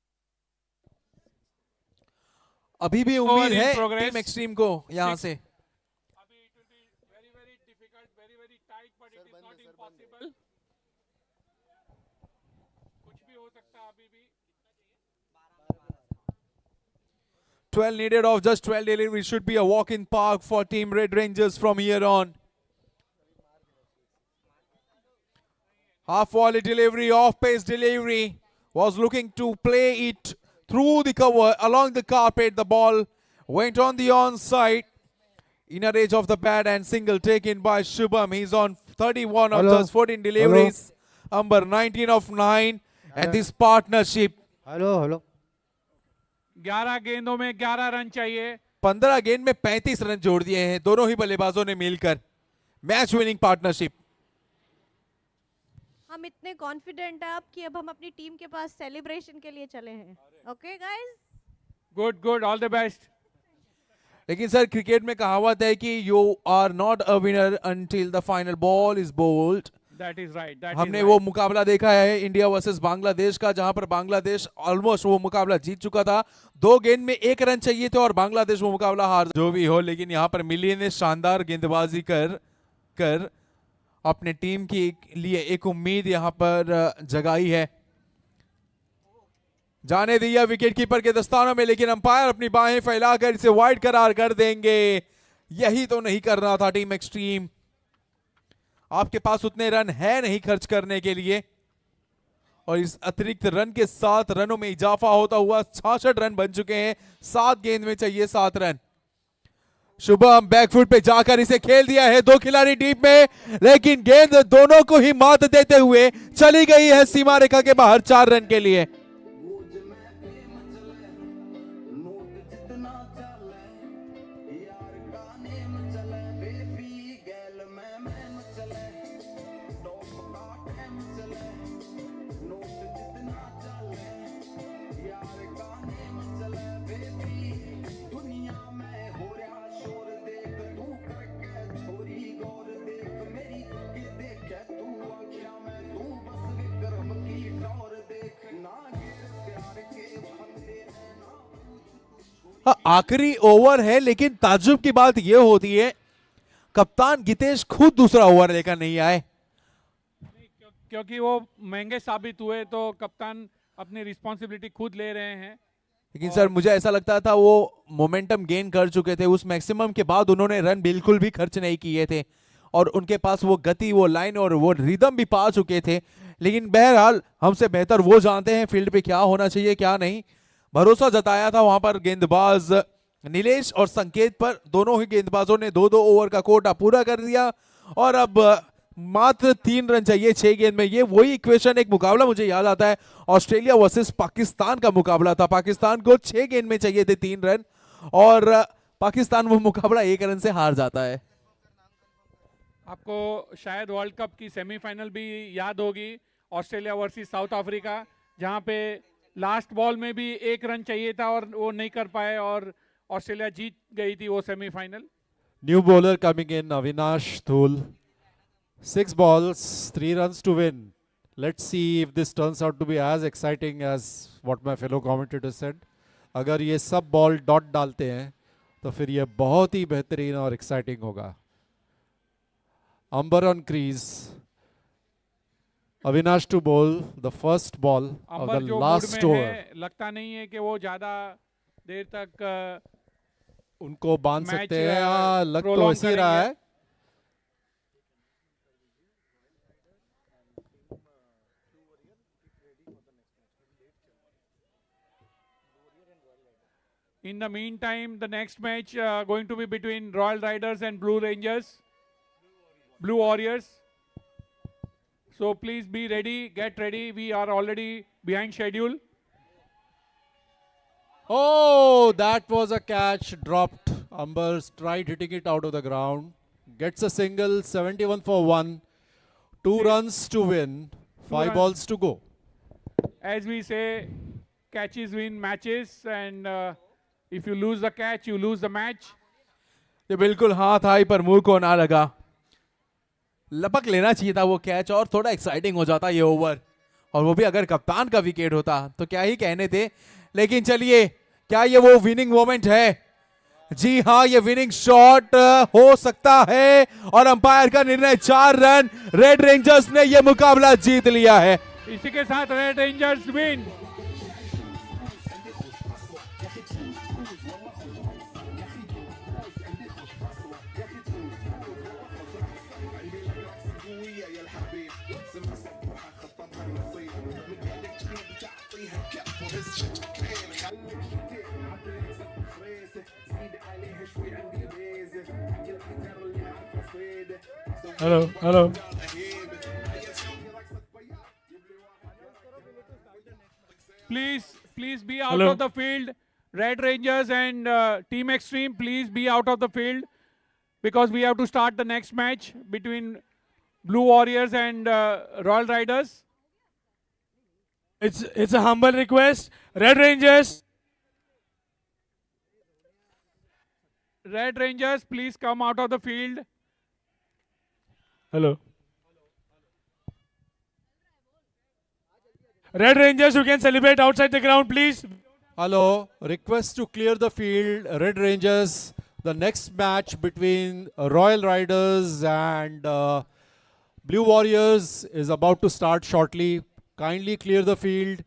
अभी भी उम्मीद है progress. टीम एक्सट्रीम को यहां से। अभी it will be very very difficult, very tight, but it is not impossible. कुछ भी हो सकता है अभी भी। 12 needed of just 12 deliveries. Should be a walk in park for Team Red Rangers from here on. Half volley delivery, off pace delivery. Was looking to play it through the cover, along the carpet. The ball went on the onside. Inner edge of the bat and single taken by Shubham. He's on 31 of just 14 deliveries. Umber 19 of 9. And this partnership. Hello 11 गेंदों में 11 run चाहिए। 15 गेंद में 35 run जोड़ दिए हैं दोनों ही बल्लेबाजों ने मिलकर। Match winning partnership. हम इतने कॉन्फिडेंट हैं अब कि अब हम अपनी टीम के पास सेलिब्रेशन के लिए चले हैं। Okay guys, good all the best. लेकिन सर क्रिकेट में कहावत है कि you are not a winner until the final ball is bowled. That is right. हमने वो मुकाबला देखा है इंडिया वर्सेस बांग्लादेश का, जहां पर बांग्लादेश ऑलमोस्ट वो मुकाबला जीत चुका था। 2 गेंद में 1 रन चाहिए थे और बांग्लादेश वो मुकाबला हार। जो भी हो, लेकिन यहाँ पर मिली ने शानदार गेंदबाजी कर अपने टीम के लिए एक उम्मीद यहाँ पर जगाई है। जाने दिया विकेट कीपर के दस्तानों में, लेकिन अंपायर अपनी बाहें फैलाकर इसे वाइड करार कर देंगे। यही तो नहीं करना था टीम एक्सट्रीम। आपके पास उतने रन है नहीं खर्च करने के लिए, और इस अतिरिक्त रन के 7 रनों में इजाफा होता हुआ 66 रन बन चुके हैं। 7 गेंद में चाहिए 7 रन। शुभम बैकफुट पे जाकर इसे खेल दिया है 2 खिलाड़ी डीप में, लेकिन गेंद दोनों को ही मात देते हुए चली गई है सीमा रेखा के बाहर 4 रन के लिए। आखिरी ओवर है, लेकिन ताज्जुब की बात यह होती है कप्तान गितेश खुद दूसरा ओवर लेकर नहीं आए, क्योंकि वो महंगे साबित हुए तो कप्तान अपनी रिस्पॉन्सिबिलिटी खुद ले रहे हैं। लेकिन सर मुझे ऐसा लगता था वो मोमेंटम गेन कर चुके थे। उस मैक्सिमम के बाद उन्होंने रन बिल्कुल भी खर्च नहीं किए थे और उनके पास वो गति, वो लाइन और वो रिदम भी पा चुके थे। लेकिन बहरहाल हमसे बेहतर वो जानते हैं फील्ड पे क्या होना चाहिए क्या नहीं। भरोसा जताया था वहां पर गेंदबाज नीलेश और संकेत पर। दोनों ही गेंदबाजों ने 2-2 ओवर का कोटा पूरा कर दिया और अब मात्र 3 रन चाहिए 6 गेंद में। ये वही इक्वेशन, एक मुकाबला मुझे याद आता है, ऑस्ट्रेलिया वर्सेस पाकिस्तान का मुकाबला था। पाकिस्तान को 6 गेंद में चाहिए थे 3 रन और पाकिस्तान वो मुकाबला 1 रन से हार जाता है। आपको शायद वर्ल्ड कप की सेमीफाइनल भी याद होगी, ऑस्ट्रेलिया वर्सेस साउथ अफ्रीका, जहां पे लास्ट बॉल में भी 1 रन चाहिए था और वो नहीं कर पाए और ऑस्ट्रेलिया जीत गई थी वो semifinal. New bowler coming in, Avinash Dhul. 6 balls, 3 runs to win. Let's see if this turns out to be as exciting as what my fellow commentator said. अगर ये सब बॉल डॉट डालते हैं तो फिर ये बहुत ही बेहतरीन और एक्साइटिंग होगा. Amber on crease. Avinash to bowl the first ball of Ambar the जो last मूड में over. है, लगता नहीं है कि वो ज्यादा देर तक उनको बांध मैच, सकते हैं. हाँ, लग तो prolong ऐसे ही रहा करेंगे. है. In the meantime, the next match going to be between Royal Riders and Blue Rangers, Blue Warriors. So please be ready, get ready. We are already behind schedule. Oh, that was a catch dropped. Ambers tried hitting it out of the ground. Gets a single, 71 for 1. 2 runs to win, 5 runs. balls to go. As we say, catches win matches, and if you lose the catch, you lose the match. ये बिल्कुल हाथ आई पर मुंह को ना लगा. लपक लेना चाहिए था वो कैच और थोड़ा एक्साइटिंग हो जाता ये ओवर, और वो भी अगर कप्तान का विकेट होता तो क्या ही कहने थे. लेकिन चलिए, क्या ये वो विनिंग मोमेंट है? जी हाँ, ये विनिंग शॉट हो सकता है और अंपायर का निर्णय 4 रन. रेड रेंजर्स ने ये मुकाबला जीत लिया है. इसी के साथ red rangers win. Hello. Please be out Hello. of the field. Red Rangers and Team Extreme, please be out of the field because we have to start the next match between Blue Warriors and Royal Riders. It's a humble request. Red Rangers. Red Rangers, please come out of the field. Hello. Red Rangers, you can celebrate outside the ground, please. Hello. Request to clear the field. Red Rangers. The next match between Royal Riders and Blue Warriors is about to start shortly. Kindly clear the field.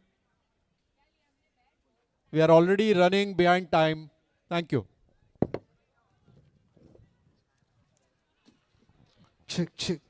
We are already running behind time. Thank you. Chick.